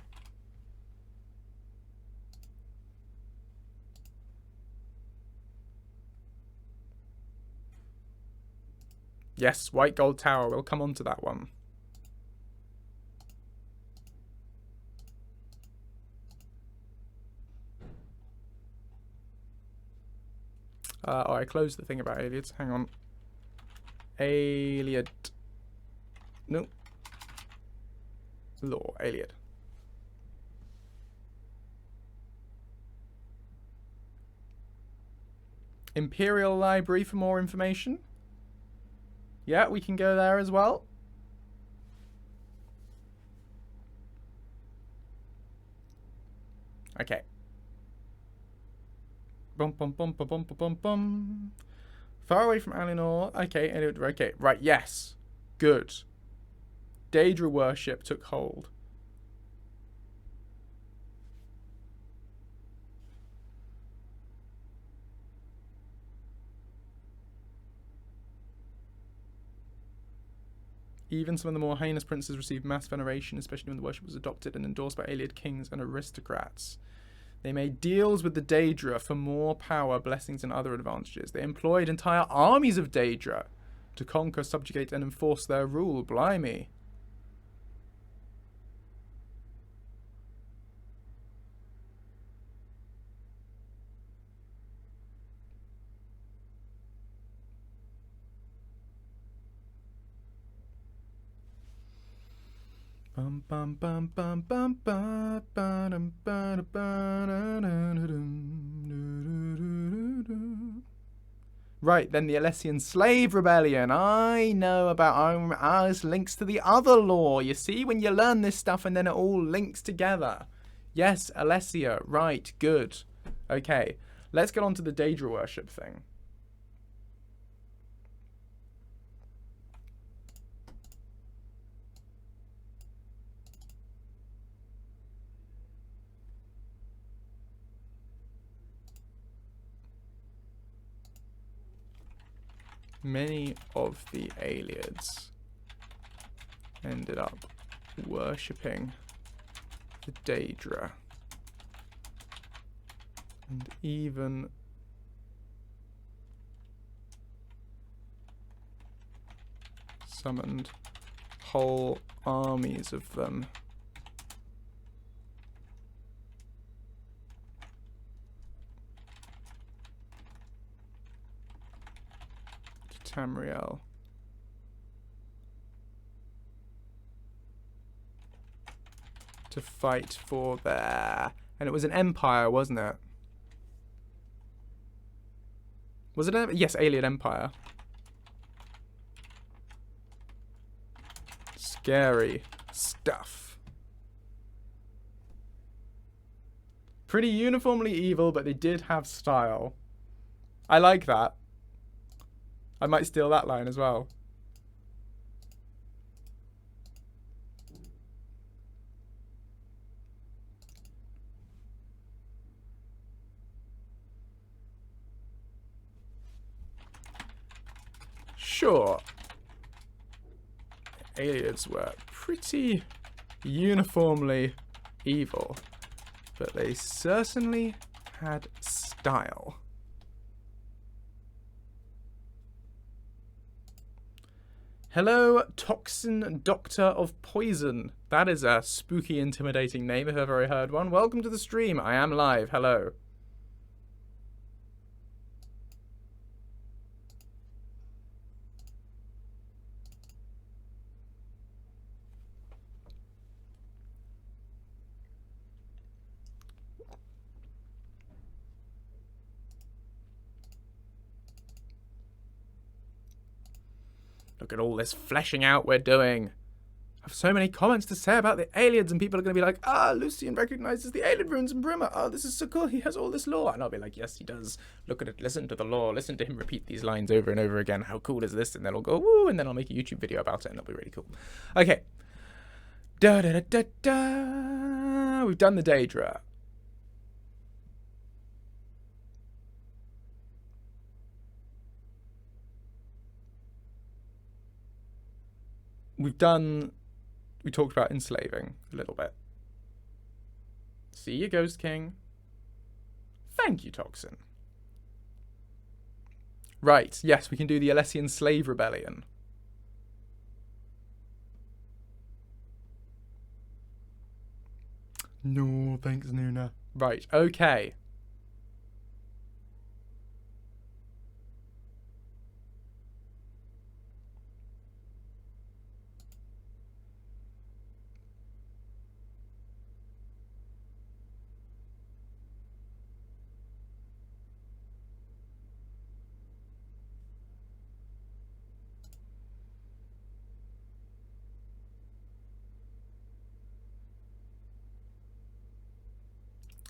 Yes, White Gold Tower. We'll come on to that one. Oh, I closed the thing about Ayleids. Hang on. Ayleid. No. Law. Ayleid. Imperial Library for more information. Yeah, we can go there as well. Okay. Bum bum bum bum bum bum bum. Far away from Alienor. Okay, okay, right, yes. Good. Daedra worship took hold. Even some of the more heinous princes received mass veneration, especially when the worship was adopted and endorsed by Ayleid kings and aristocrats. They made deals with the Daedra for more power, blessings, and other advantages. They employed entire armies of Daedra to conquer, subjugate, and enforce their rule. Blimey. Bum bum bum bum bum bum bum bum bum. Right, then the Alessian slave rebellion. I know about ours links to the other law. You see, when you learn this stuff and then it all links together. Yes, Alessia. Right, good. Okay, let's get on to the Daedra worship thing. many of the Ayleids ended up worshipping the Daedra, and even summoned whole armies of them to Tamriel. To fight for their... And it was an empire, wasn't it? Was it a... Yes, Ayleid Empire. Scary stuff. Pretty uniformly evil, but they did have style. I like that. I might steal that line as well. Sure. Ayleids were pretty uniformly evil, but they certainly had style. Hello, Toxin Doctor of Poison. That is a spooky, intimidating name if ever I heard one. Welcome to the stream. I am live. Hello. Look at all this fleshing out we're doing. I have so many comments to say about the Ayleids, and people are going to be like, Lucien recognizes the Ayleid runes in Bruma. Oh, this is so cool. He has all this lore. And I'll be like, yes, he does. Look at it. Listen to the lore. Listen to him repeat these lines over and over again. How cool is this? And then I'll go, woo, and then I'll make a YouTube video about it, and it'll be really cool. Okay. Da-da-da-da-da. We've done the Daedra. We talked about enslaving a little bit. See you, Ghost King. Thank you, Toxin. Right, yes, we can do the Alessian slave rebellion. No, thanks, Nuna. Right, okay.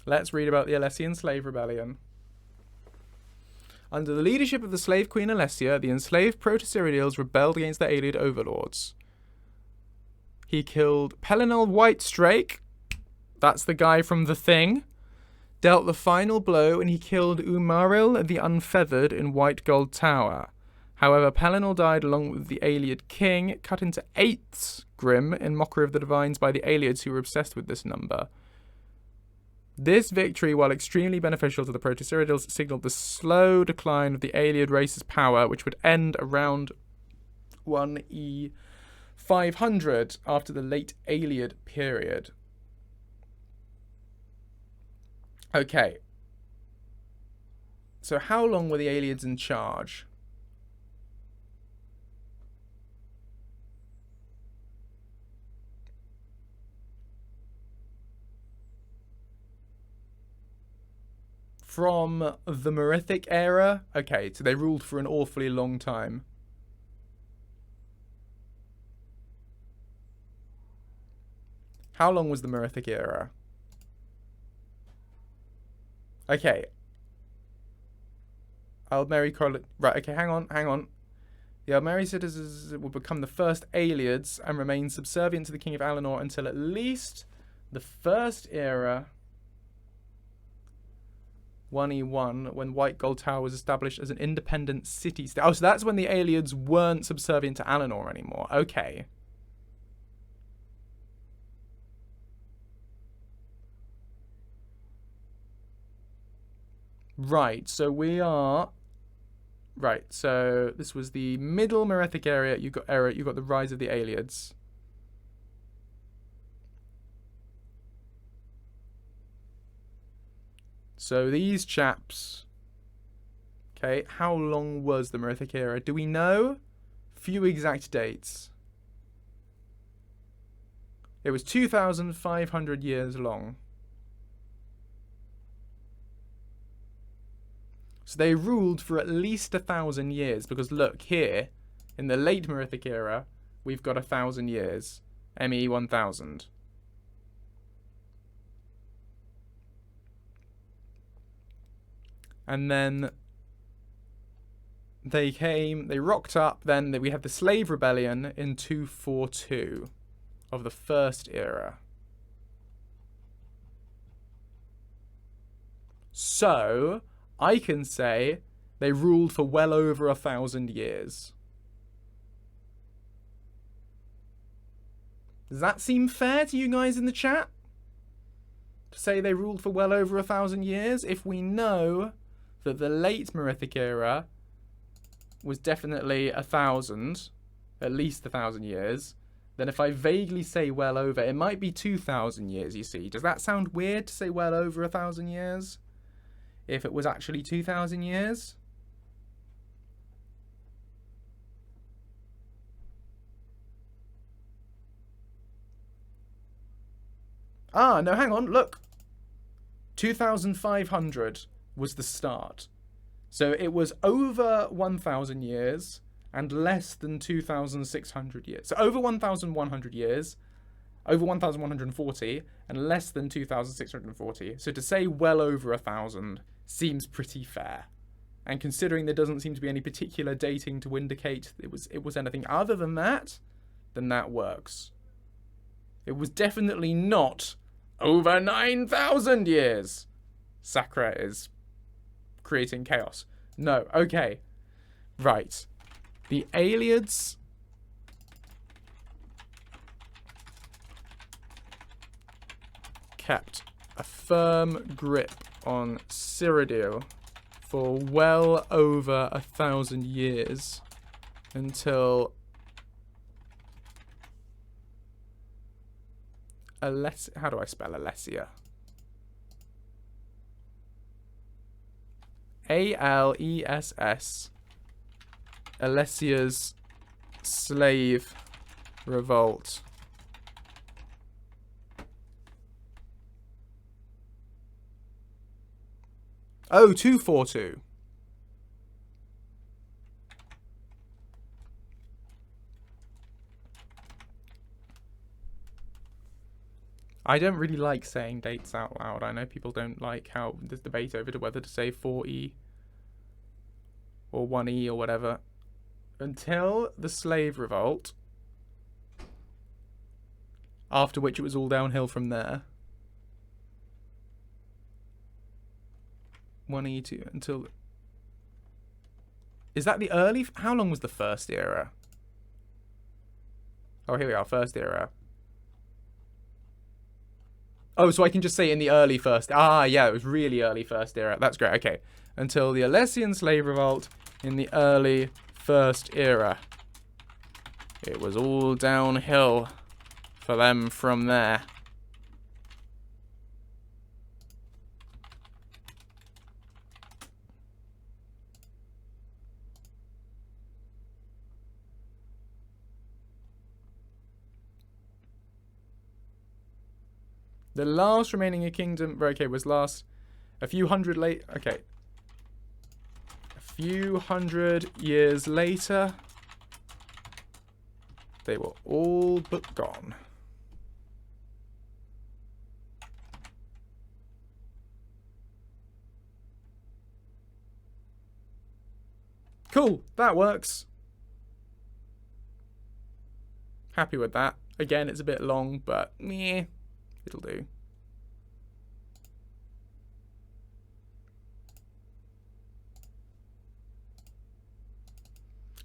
Let's read about the Alessian slave rebellion. Under the leadership of the slave queen Alessia, the enslaved Proto-Cyrodiils rebelled against their Ayleid overlords. He killed Pelinal Whitestrake, that's the guy from The Thing, dealt the final blow, and he killed Umaril the Unfeathered in White Gold Tower. However, Pelinal died along with the Ayleid king, cut into eighths grim in mockery of the divines by the Ayleids who were obsessed with this number. This victory, while extremely beneficial to the Proto-Cyrodiils, signaled the slow decline of the Ayleid race's power, which would end around 1E 500 after the late Ayleid period. Okay. So how long were the Ayleids in charge? From the Merithic era? Okay, so they ruled for an awfully long time. How long was the Merithic era? Okay. Aldmeri College. Right, okay, hang on. The Aldmeri citizens will become the first Ayleids and remain subservient to the King of Alinor until at least the first era 1E1, when White Gold Tower was established as an independent city-state. Oh, so that's when the Ayleids weren't subservient to Alinor anymore. Okay. Right, so we are... Right, so this was the middle Merethic area. You got the rise of the Ayleids. So these chaps... Okay, how long was the Merethic era? Do we know? Few exact dates. It was 2,500 years long. So they ruled for at least 1,000 years, because look, here, in the late Merethic era, we've got 1,000 years. ME 1000. And then they rocked up, then we had the Slave Rebellion in 242 of the First Era. So... I can say they ruled for well over 1,000 years. Does that seem fair to you guys in the chat? To say they ruled for well over 1,000 years? If we know that the late Merethic era was definitely 1,000, at least 1,000 years, then if I vaguely say well over, it might be 2,000 years, you see. Does that sound weird to say well over 1,000 years? If it was actually 2,000 years? Ah, no, hang on, look. 2,500 was the start. So it was over 1,000 years and less than 2,600 years. So over 1,100 years, over 1,140, and less than 2,640. So to say well over 1,000 seems pretty fair. And considering there doesn't seem to be any particular dating to indicate it was anything other than that, then that works. It was definitely not over 9,000 years. Sakra is creating chaos. No, okay. Right. The Ayleids kept a firm grip on Cyrodiil for well over 1,000 years until how do I spell Alessia? A-L-E-S-S. Alessia's slave revolt. Oh, 242. I don't really like saying dates out loud. I know people don't like how there's debate over whether to say 4E or 1E or whatever. Until the slave revolt, after which it was all downhill from there. 1E2 until... Is that the early... How long was the first era? Oh, here we are, first era. Oh, so I can just say in the early first... Ah, yeah, it was really early first era. That's great, okay. Until the Alessian slave revolt in the early first era. It was all downhill for them from there. The last remaining kingdom, okay, was last a few hundred late. Okay, a few hundred years later, they were all but gone. Cool, that works. Happy with that. Again, it's a bit long, but meh. It'll do.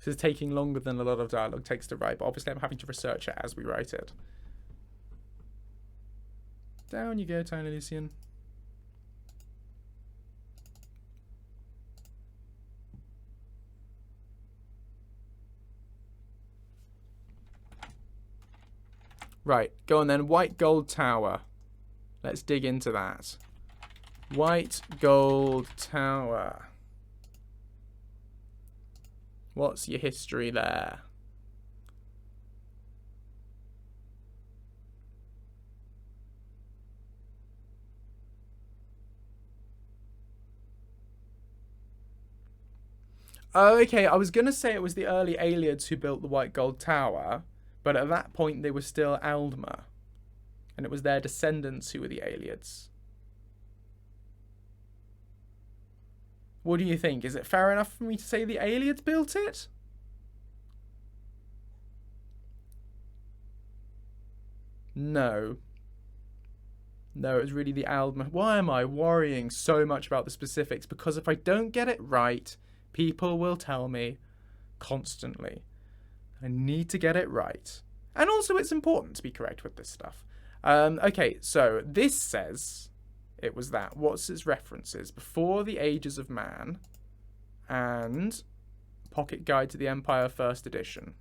This is taking longer than a lot of dialogue takes to write, but obviously I'm having to research it as we write it. Down you go, Tiny Lucien. Right, go on then. White Gold Tower. Let's dig into that. White Gold Tower. What's your history there? Oh, okay, I was going to say it was the early Ayleids who built the White Gold Tower, but at that point they were still Aldmer, and it was their descendants who were the Ayleids. What do you think? Is it fair enough for me to say the Ayleids built it? No. No, it was really the Aldmer. Why am I worrying so much about the specifics? Because if I don't get it right, people will tell me constantly. I need to get it right. And also it's important to be correct with this stuff. Okay, so this says it was that. What's its references? Before the Ages of Man and Pocket Guide to the Empire 1st edition.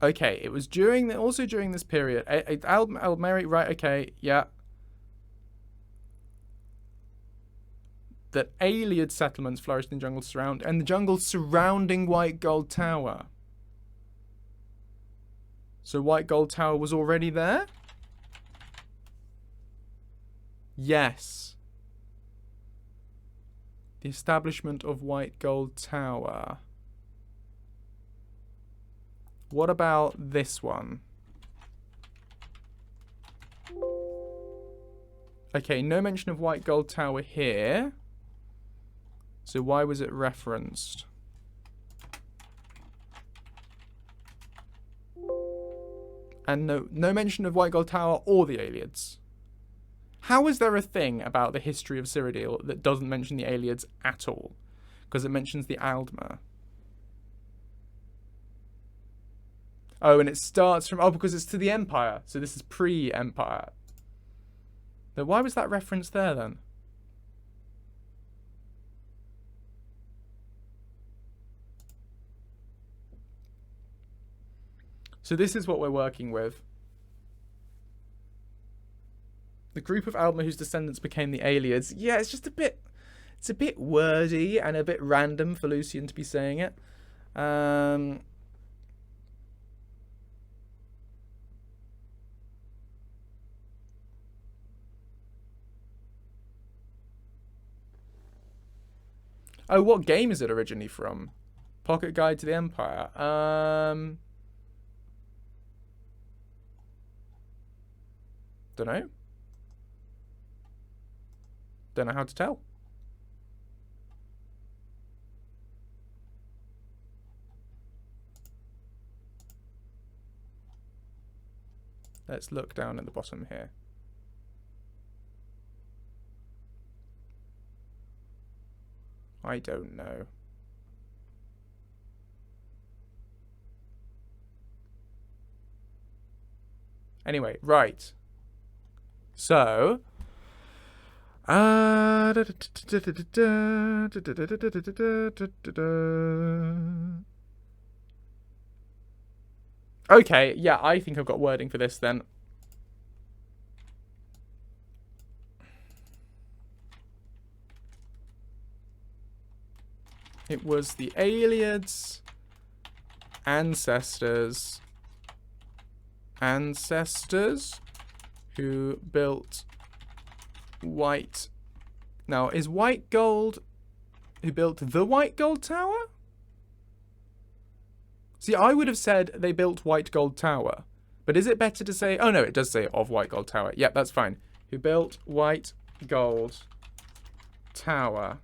Okay, it was also during this period. Aldmeri, right, okay, yeah. That Ayleid settlements flourished in jungles the jungles surrounding White Gold Tower. So White Gold Tower was already there? Yes. The establishment of White Gold Tower. What about this one? Okay, no mention of White Gold Tower here. So why was it referenced? And no mention of White Gold Tower or the Ayleids. How is there a thing about the history of Cyrodiil that doesn't mention the Ayleids at all? Because it mentions the Aldmer. Oh, and it starts from... Oh, because it's to the Empire. So this is pre-Empire. Then why was that reference there, then? So this is what we're working with. The group of Aldmer whose descendants became the Ayleids. Yeah, it's just a bit... It's a bit wordy and a bit random for Lucien to be saying it. Oh, what game is it originally from? Pocket Guide to the Empire. Don't know. Don't know how to tell. Let's look down at the bottom here. I don't know. Anyway, right. So, okay, yeah, I think I've got wording for this then. It was the Ayleids' ancestors who built White... Now, is White Gold... Who built the White Gold Tower? See, I would have said they built White Gold Tower. But is it better to say... Oh, no, it does say of White Gold Tower. Yep, that's fine. Who built White Gold Tower.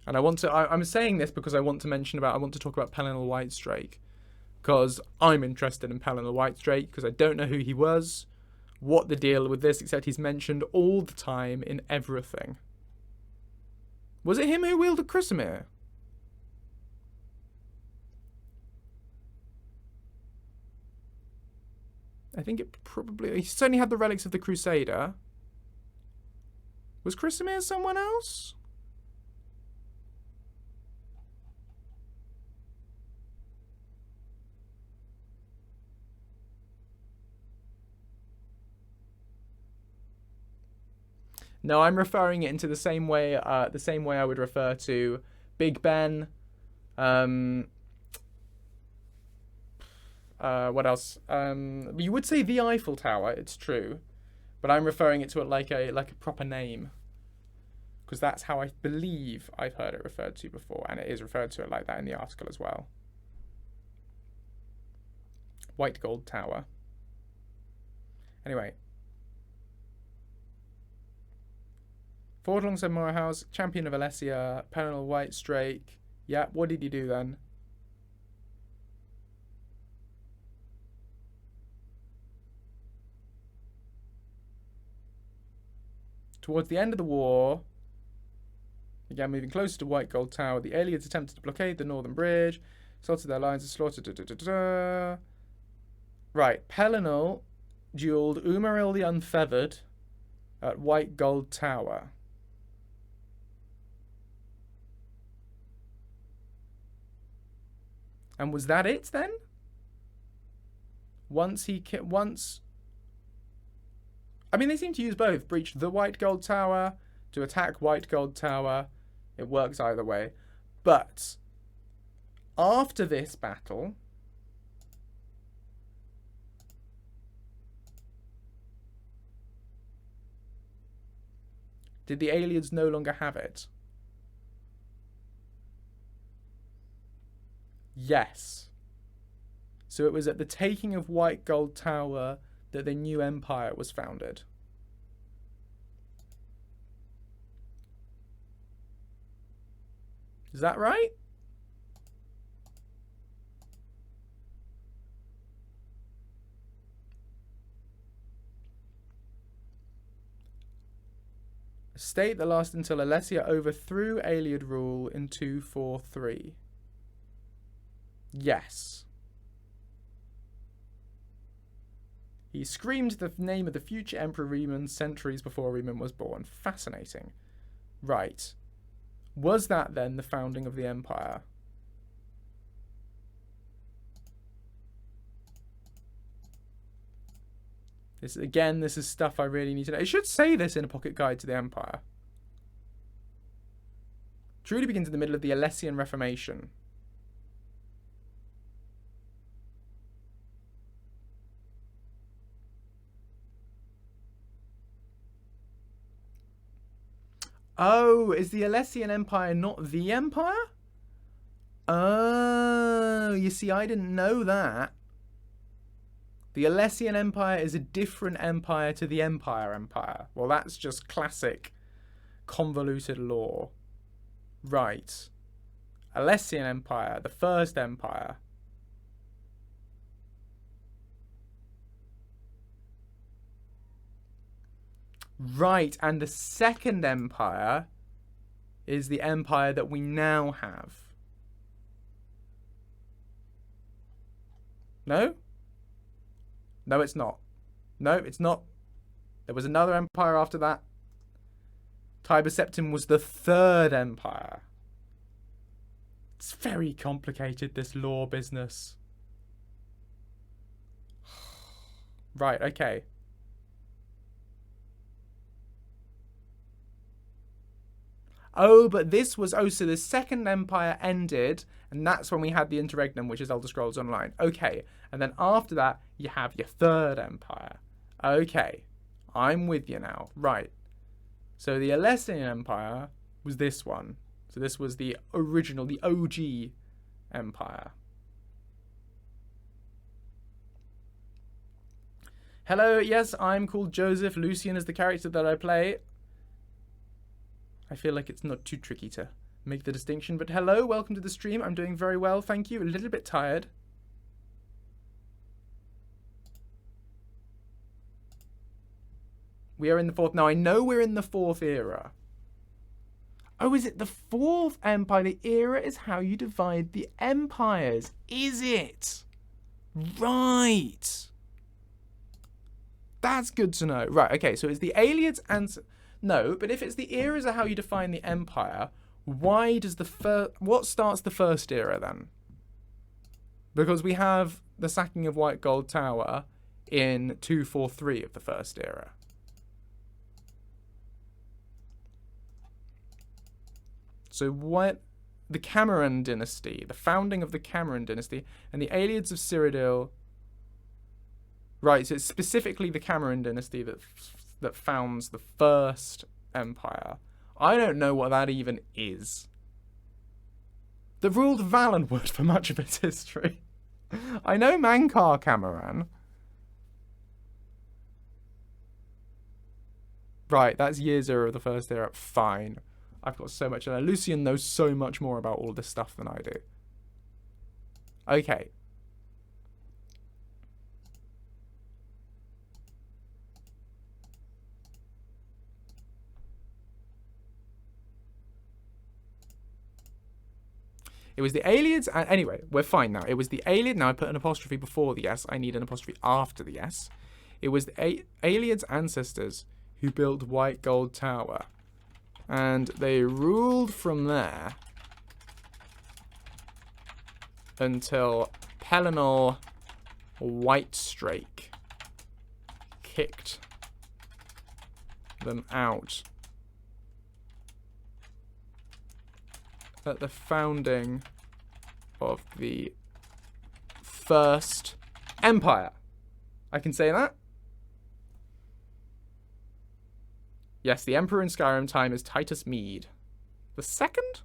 And I'm saying this because I want to talk about Pelennor Whitestrake. Because I'm interested in Pelennor Whitestrake, because I don't know who he was, what the deal with this, except he's mentioned all the time in everything. Was it him who wielded Chrysamere? I think it probably... He certainly had the relics of the Crusader. Was Chrysamere someone else? No, I'm referring it into the same way I would refer to Big Ben. What else? You would say the Eiffel Tower. It's true, but I'm referring it to it like a proper name, because that's how I believe I've heard it referred to before, and it is referred to it like that in the article as well. White Gold Tower. Anyway. Fought alongside Morehouse, champion of Alessia, Pelennor Whitestrake. Yeah, what did he do then? Towards the end of the war, began moving closer to White Gold Tower. The Ayleids attempted to blockade the northern bridge, salted their lines and slaughtered. Right, Pelennor duelled Umaril the Unfeathered at White Gold Tower. And was that it then? I mean, they seem to use both. Breach the White Gold Tower to attack White Gold Tower. It works either way. But after this battle, did the Ayleids no longer have it? Yes. So it was at the taking of White Gold Tower that the new empire was founded. Is that right? A state that lasted until Alessia overthrew Ayleid rule in 243. Yes. He screamed the name of the future Emperor Riemann centuries before Riemann was born. Fascinating. Right. Was that then the founding of the empire? This is stuff I really need to know. It should say this in a pocket guide to the empire. Truly begins in the middle of the Alessian Reformation. Oh, is the Alessian Empire not the Empire? Oh, you see, I didn't know that. The Alessian Empire is a different empire to the Empire. Well, that's just classic convoluted lore. Right. Alessian Empire, the first empire. Right, and the second empire is the empire that we now have. No? No, it's not. No, it's not. There was another empire after that. Tiber Septim was the third empire. It's very complicated, this lore business. Right, okay. Oh, but this was... Oh, so the second empire ended, and that's when we had the interregnum, which is Elder Scrolls Online. Okay, and then after that, you have your third empire. Okay, I'm with you now. Right. So the Alessian Empire was this one. So this was the original, the OG empire. Hello, yes, I'm called Joseph. Lucien is the character that I play. I feel like it's not too tricky to make the distinction. But hello, welcome to the stream. I'm doing very well, thank you. A little bit tired. We are in the fourth. Now, I know we're in the fourth era. Oh, is it the fourth empire? The era is how you divide the empires. Is it? Right. That's good to know. Right, okay, so it's the Ayleids and... No, but if it's the eras are how you define the empire, why does what starts the first era then? Because we have the sacking of White Gold Tower in 243 of the first era. So what... The Cameron dynasty, the founding of the Cameron dynasty, and the Ayleids of Cyrodiil... Right, so it's specifically the Cameron dynasty that founds the first empire. I don't know what that even is. That ruled Valenwood for much of its history. I know Mankar Cameron. Right, that's year 0 of the first era. Fine. I've got so much. Lucien knows so much more about all this stuff than I do. Okay. It was the Ayleids, and anyway, we're fine now. It was the Ayleid. Now I put an apostrophe before the S. I need an apostrophe after the S. It was the Ayleids' ancestors who built White Gold Tower. And they ruled from there until Pelennor Whitestrake kicked them out at the founding of the First Empire. I can say that. Yes, the Emperor in Skyrim time is Titus Mede. The second?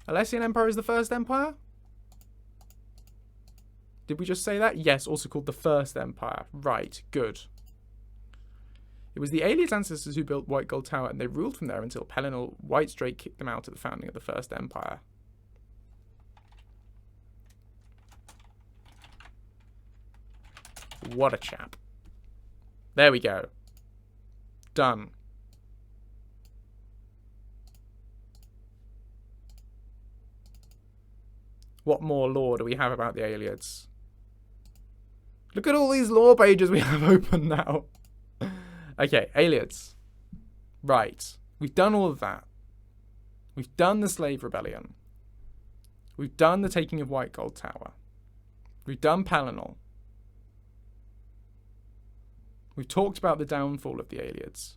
Alessian Empire is the First Empire? Did we just say that? Yes, also called the First Empire. Right, good. It was the Ayleids' ancestors who built White Gold Tower, and they ruled from there until Pelennor Whitestrake kicked them out at the founding of the First Empire. What a chap. There we go. Done. What more lore do we have about the Ayleids? Look at all these lore pages we have open now. Okay, Ayleids. Right. We've done all of that. We've done the Slave Rebellion. We've done the taking of White Gold Tower. We've done Pelennor. We've talked about the downfall of the Ayleids.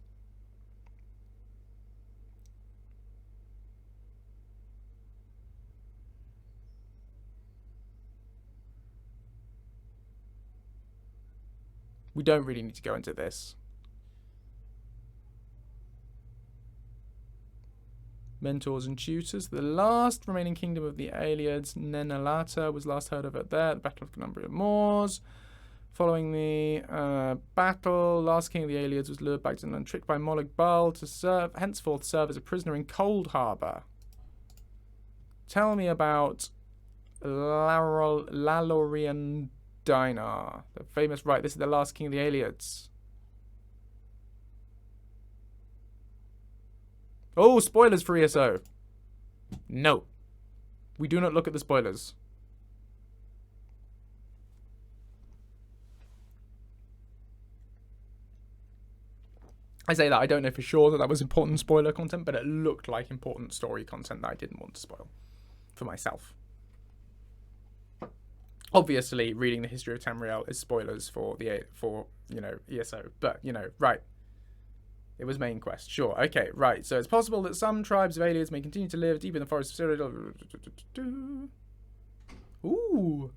We don't really need to go into this. Mentors and tutors. The last remaining kingdom of the Ayleids, Nenalata, was last heard of at there, the Battle of Penumbra Moors. Following the battle, last king of the Ayleids was lured back to London, tricked by Molag Bal to henceforth serve as a prisoner in Cold Harbour. Tell me about Lalorian Dinar, the famous... Right, this is the last king of the Ayleids. Oh, spoilers for ESO. No. We do not look at the spoilers. I say that I don't know for sure that that was important spoiler content, but it looked like important story content that I didn't want to spoil for myself. Obviously, reading the history of Tamriel is spoilers for ESO, but right. It was main quest. Sure. Okay, right. So it's possible that some tribes of Ayleids may continue to live deep in the forest of Cyrodiil. Ooh.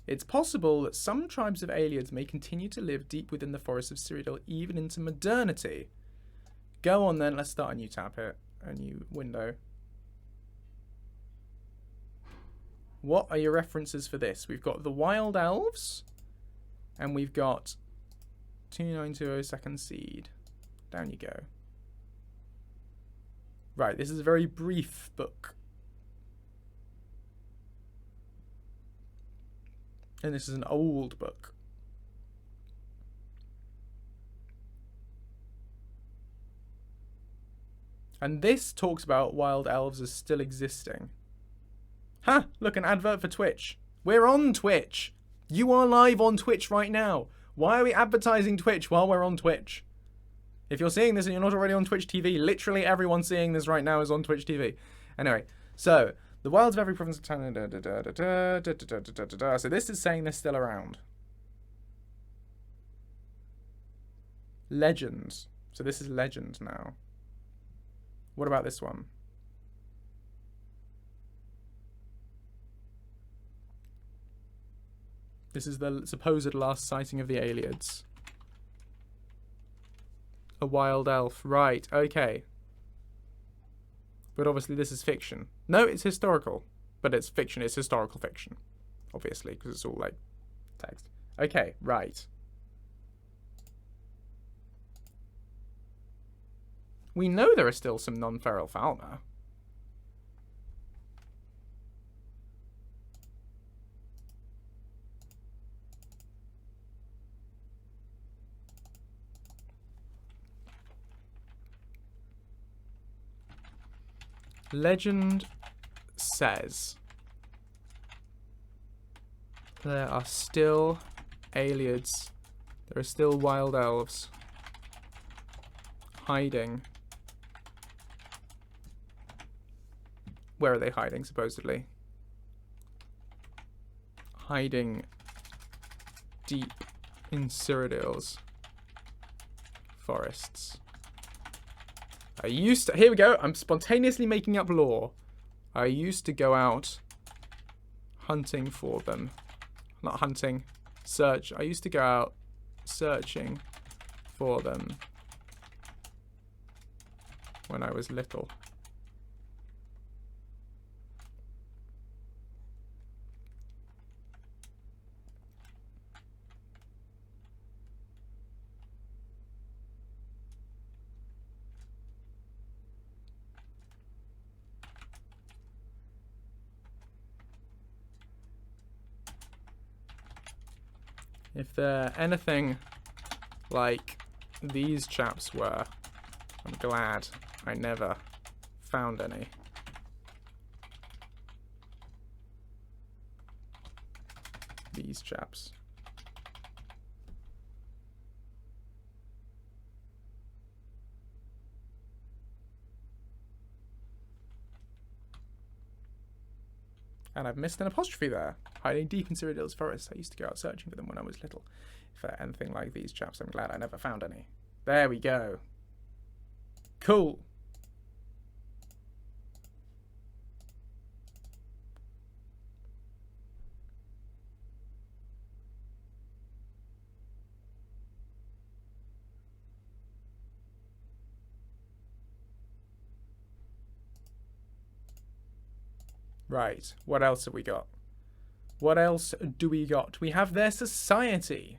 It's possible that some tribes of Ayleids may continue to live deep within the forest of Cyrodiil even into modernity. Go on then. Let's start a new tab here. A new window. What are your references for this? We've got the Wild Elves. And we've got 2920 Second Seed. Down you go. Right, this is a very brief book. And this is an old book. And this talks about wild elves as still existing. Ha! Look, an advert for Twitch. We're on Twitch. You are live on Twitch right now. Why are we advertising Twitch while we're on Twitch? If you're seeing this and you're not already on Twitch TV, literally everyone seeing this right now is on Twitch TV. Anyway, so the wilds of every province. So this is saying they're still around. Legends. So this is legend now. What about this one? This is the supposed last sighting of the Ayleids. A wild elf. Right, okay. But obviously this is fiction. No, it's historical. But it's fiction. It's historical fiction. Obviously, because it's all like text. Okay, right. We know there are still some non-feral fauna. Legend says there are still Ayleids. There are still wild elves hiding. Where are they hiding, supposedly? Hiding deep in Cyrodiil's forests. Here we go, I'm spontaneously making up lore. I used to go out hunting for them. Not hunting, search. I used to go out searching for them when I was little. If they're anything like these chaps were, I'm glad I never found any. These chaps. And I've missed an apostrophe there. Hiding deep in Cyrodiil's forest. I used to go out searching for them when I was little. If they're anything like these chaps, I'm glad I never found any. There we go. Cool. Right, what else have we got? What else do we got? We have their society.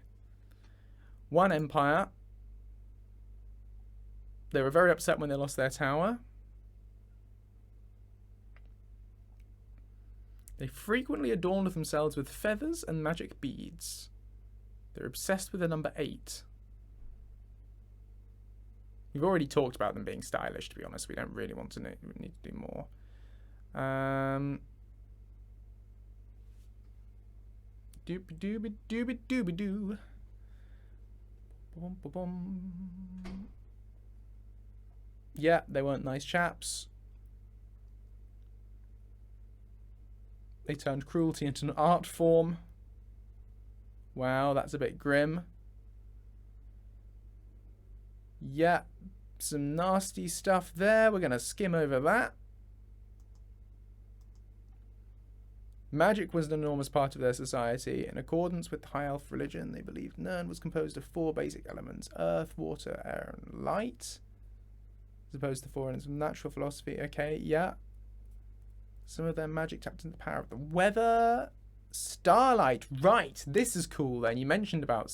One empire. They were very upset when they lost their tower. They frequently adorned themselves with feathers and magic beads. They're obsessed with the number 8. We've already talked about them being stylish, to be honest. We don't really want to need to do more. Doobie doobie doobie doobie doo. Bum, bum, bum. Yeah, they weren't nice chaps. They turned cruelty into an art form. Wow, that's a bit grim. Yeah, some nasty stuff there. We're going to skim over that. Magic was an enormous part of their society. In accordance with High Elf religion, they believed Nirn was composed of 4 basic elements: earth, water, air, and light. As opposed to 4 elements of natural philosophy. Okay, yeah. Some of their magic tapped into the power of the weather. Starlight. Right, this is cool then. You mentioned about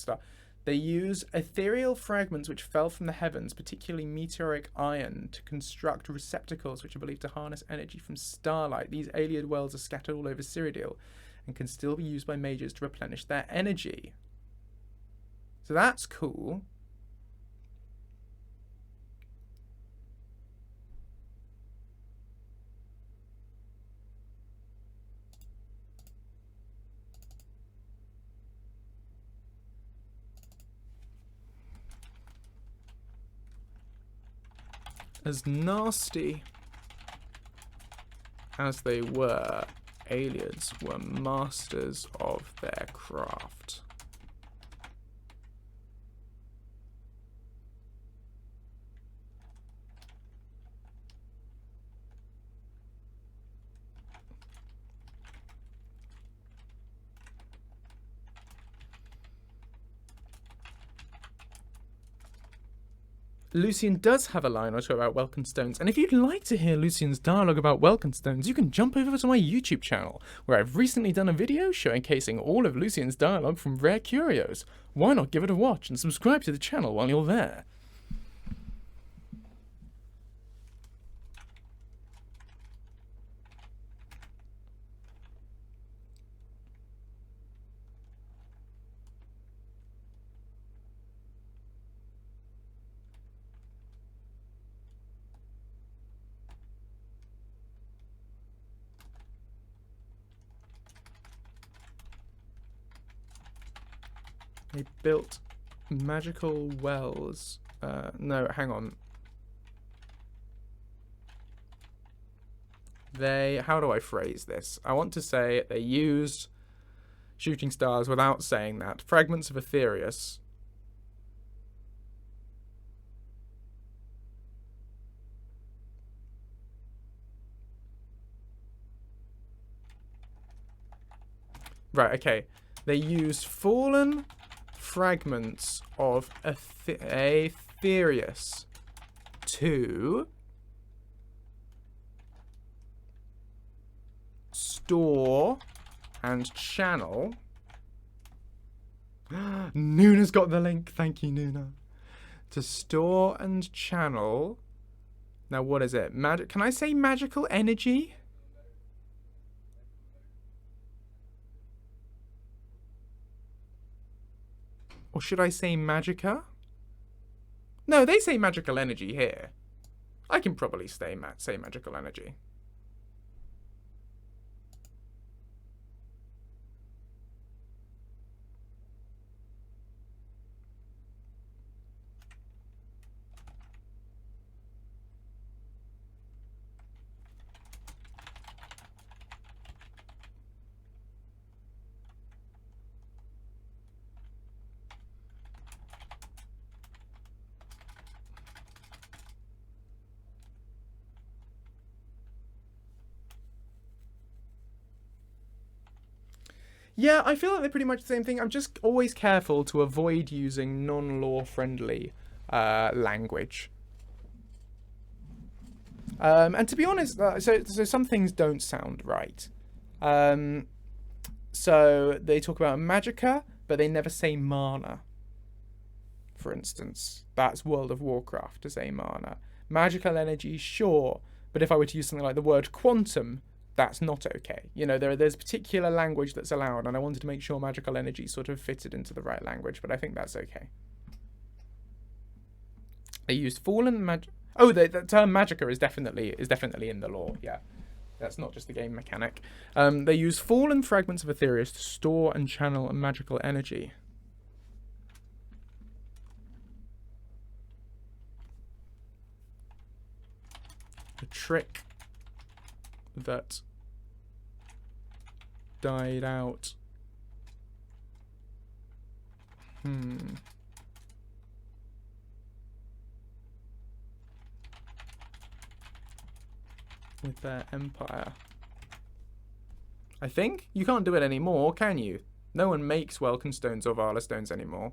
They use ethereal fragments which fell from the heavens, particularly meteoric iron, to construct receptacles which are believed to harness energy from starlight. These Ayleid wells are scattered all over Cyrodiil and can still be used by mages to replenish their energy. So that's cool. As nasty as they were, Ayleids were masters of their craft. Lucien does have a line or two about Welkin Stones, and if you'd like to hear Lucien's dialogue about Welkin Stones, you can jump over to my YouTube channel, where I've recently done a video showcasing all of Lucien's dialogue from Rare Curios. Why not give it a watch and subscribe to the channel while you're there? They built magical wells. No, hang on. How do I phrase this? I want to say they used shooting stars without saying that. Fragments of Aetherius. Right, okay. They used fallen fragments of Aetherius to store and channel. Nuna's got the link. Thank you, Nuna. To store and channel. Now, what is it? Can I say magical energy? Or should I say magica? No, they say magical energy here. I can probably say magical energy. Yeah, I feel like they're pretty much the same thing. I'm just always careful to avoid using non-law friendly language. And to be honest, so some things don't sound right. So they talk about magica, but they never say mana. For instance, that's World of Warcraft to say mana. Magical energy, sure, but if I were to use something like the word quantum, that's not okay. You know, there's particular language that's allowed, and I wanted to make sure magical energy sort of fitted into the right language, but I think that's okay. They used fallen magic. Oh, the term magica is definitely in the lore. Yeah, that's not just the game mechanic. They use fallen fragments of Aetherius to store and channel magical energy. A trick that died out. With their empire. I think? You can't do it anymore, can you? No one makes Welkin Stones or Vala Stones anymore.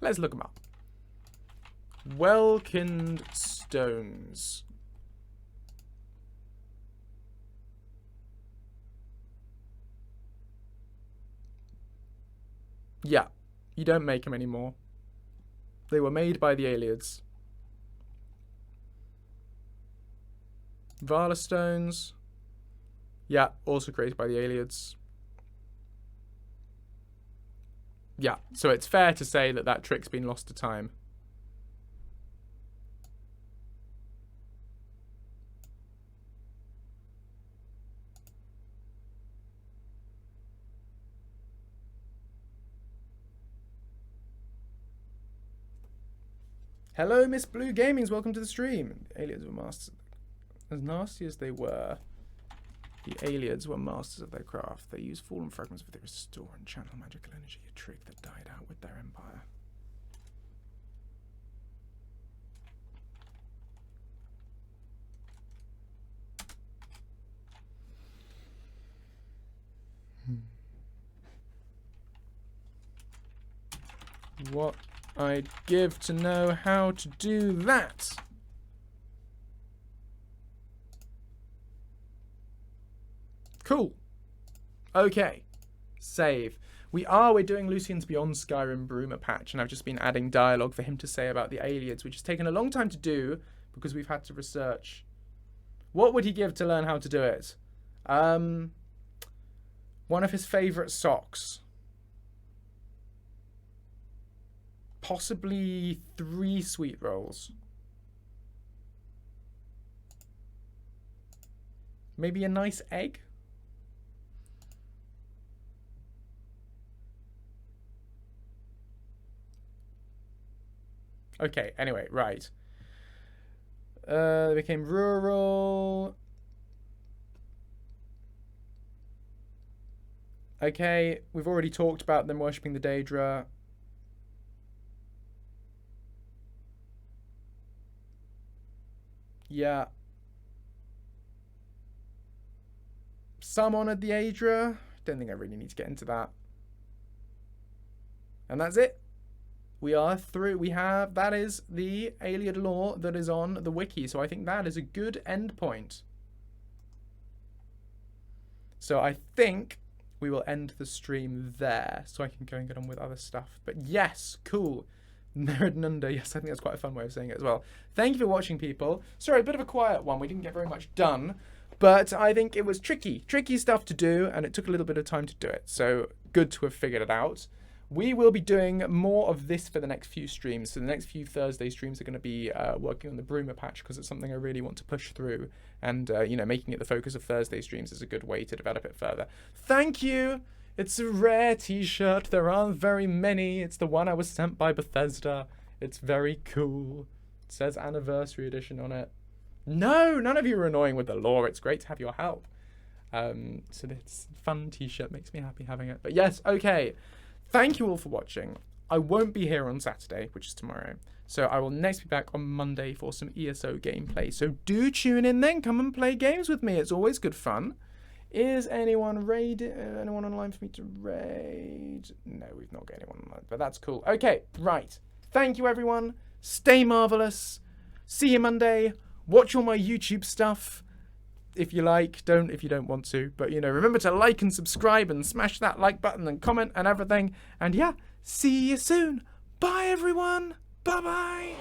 Let's look them up. Welkind stones. Yeah, you don't make them anymore. They were made by the Ayleids. Vala stones. Yeah, also created by the Ayleids. Yeah, so it's fair to say that that trick's been lost to time. Hello, Miss Blue Gamings. Welcome to the stream. The Ayleids were masters. As nasty as they were, the Ayleids were masters of their craft. They used fallen fragments for their restore and channel magical energy, a trick that died out with their empire. What I'd give to know how to do that. Cool. Okay. Save. We're doing Lucien's Beyond Skyrim Bruma patch, and I've just been adding dialogue for him to say about the Ayleids, which has taken a long time to do because we've had to research. What would he give to learn how to do it? One of his favourite socks. Possibly 3 sweet rolls. Maybe a nice egg? Okay, anyway, right. They became rural. Okay, we've already talked about them worshipping the Daedra. Yeah. Some honoured the Daedra. Don't think I really need to get into that. And that's it. We are through. We have, that is the Ayleid lore that is on the wiki. So I think that is a good end point. So I think we will end the stream there so I can go and get on with other stuff. But yes, cool. Nerd yes, I think that's quite a fun way of saying it as well. Thank you for watching, people. Sorry, a bit of a quiet one. We didn't get very much done, but I think it was tricky stuff to do, and it took a little bit of time to do it. So good to have figured it out. We will be doing more of this for the next few streams. So the next few Thursday streams are going to be working on the Bruma patch because it's something I really want to push through. And, you know, making it the focus of Thursday streams is a good way to develop it further. Thank you. It's a rare t-shirt. There aren't very many. It's the one I was sent by Bethesda. It's very cool. It says Anniversary Edition on it. No, none of you are annoying with the lore. It's great to have your help. So this fun t-shirt makes me happy having it. But yes, okay. Thank you all for watching. I won't be here on Saturday, which is tomorrow. So I will next be back on Monday for some ESO gameplay. So do tune in then. Come and play games with me. It's always good fun. Is anyone online for me to raid? No, we've not got anyone online, but that's cool. Okay, right. Thank you, everyone. Stay marvelous. See you Monday. Watch all my YouTube stuff. If you like, don't if you don't want to. But, you know, remember to like and subscribe and smash that like button and comment and everything. And yeah, see you soon. Bye, everyone. Bye-bye.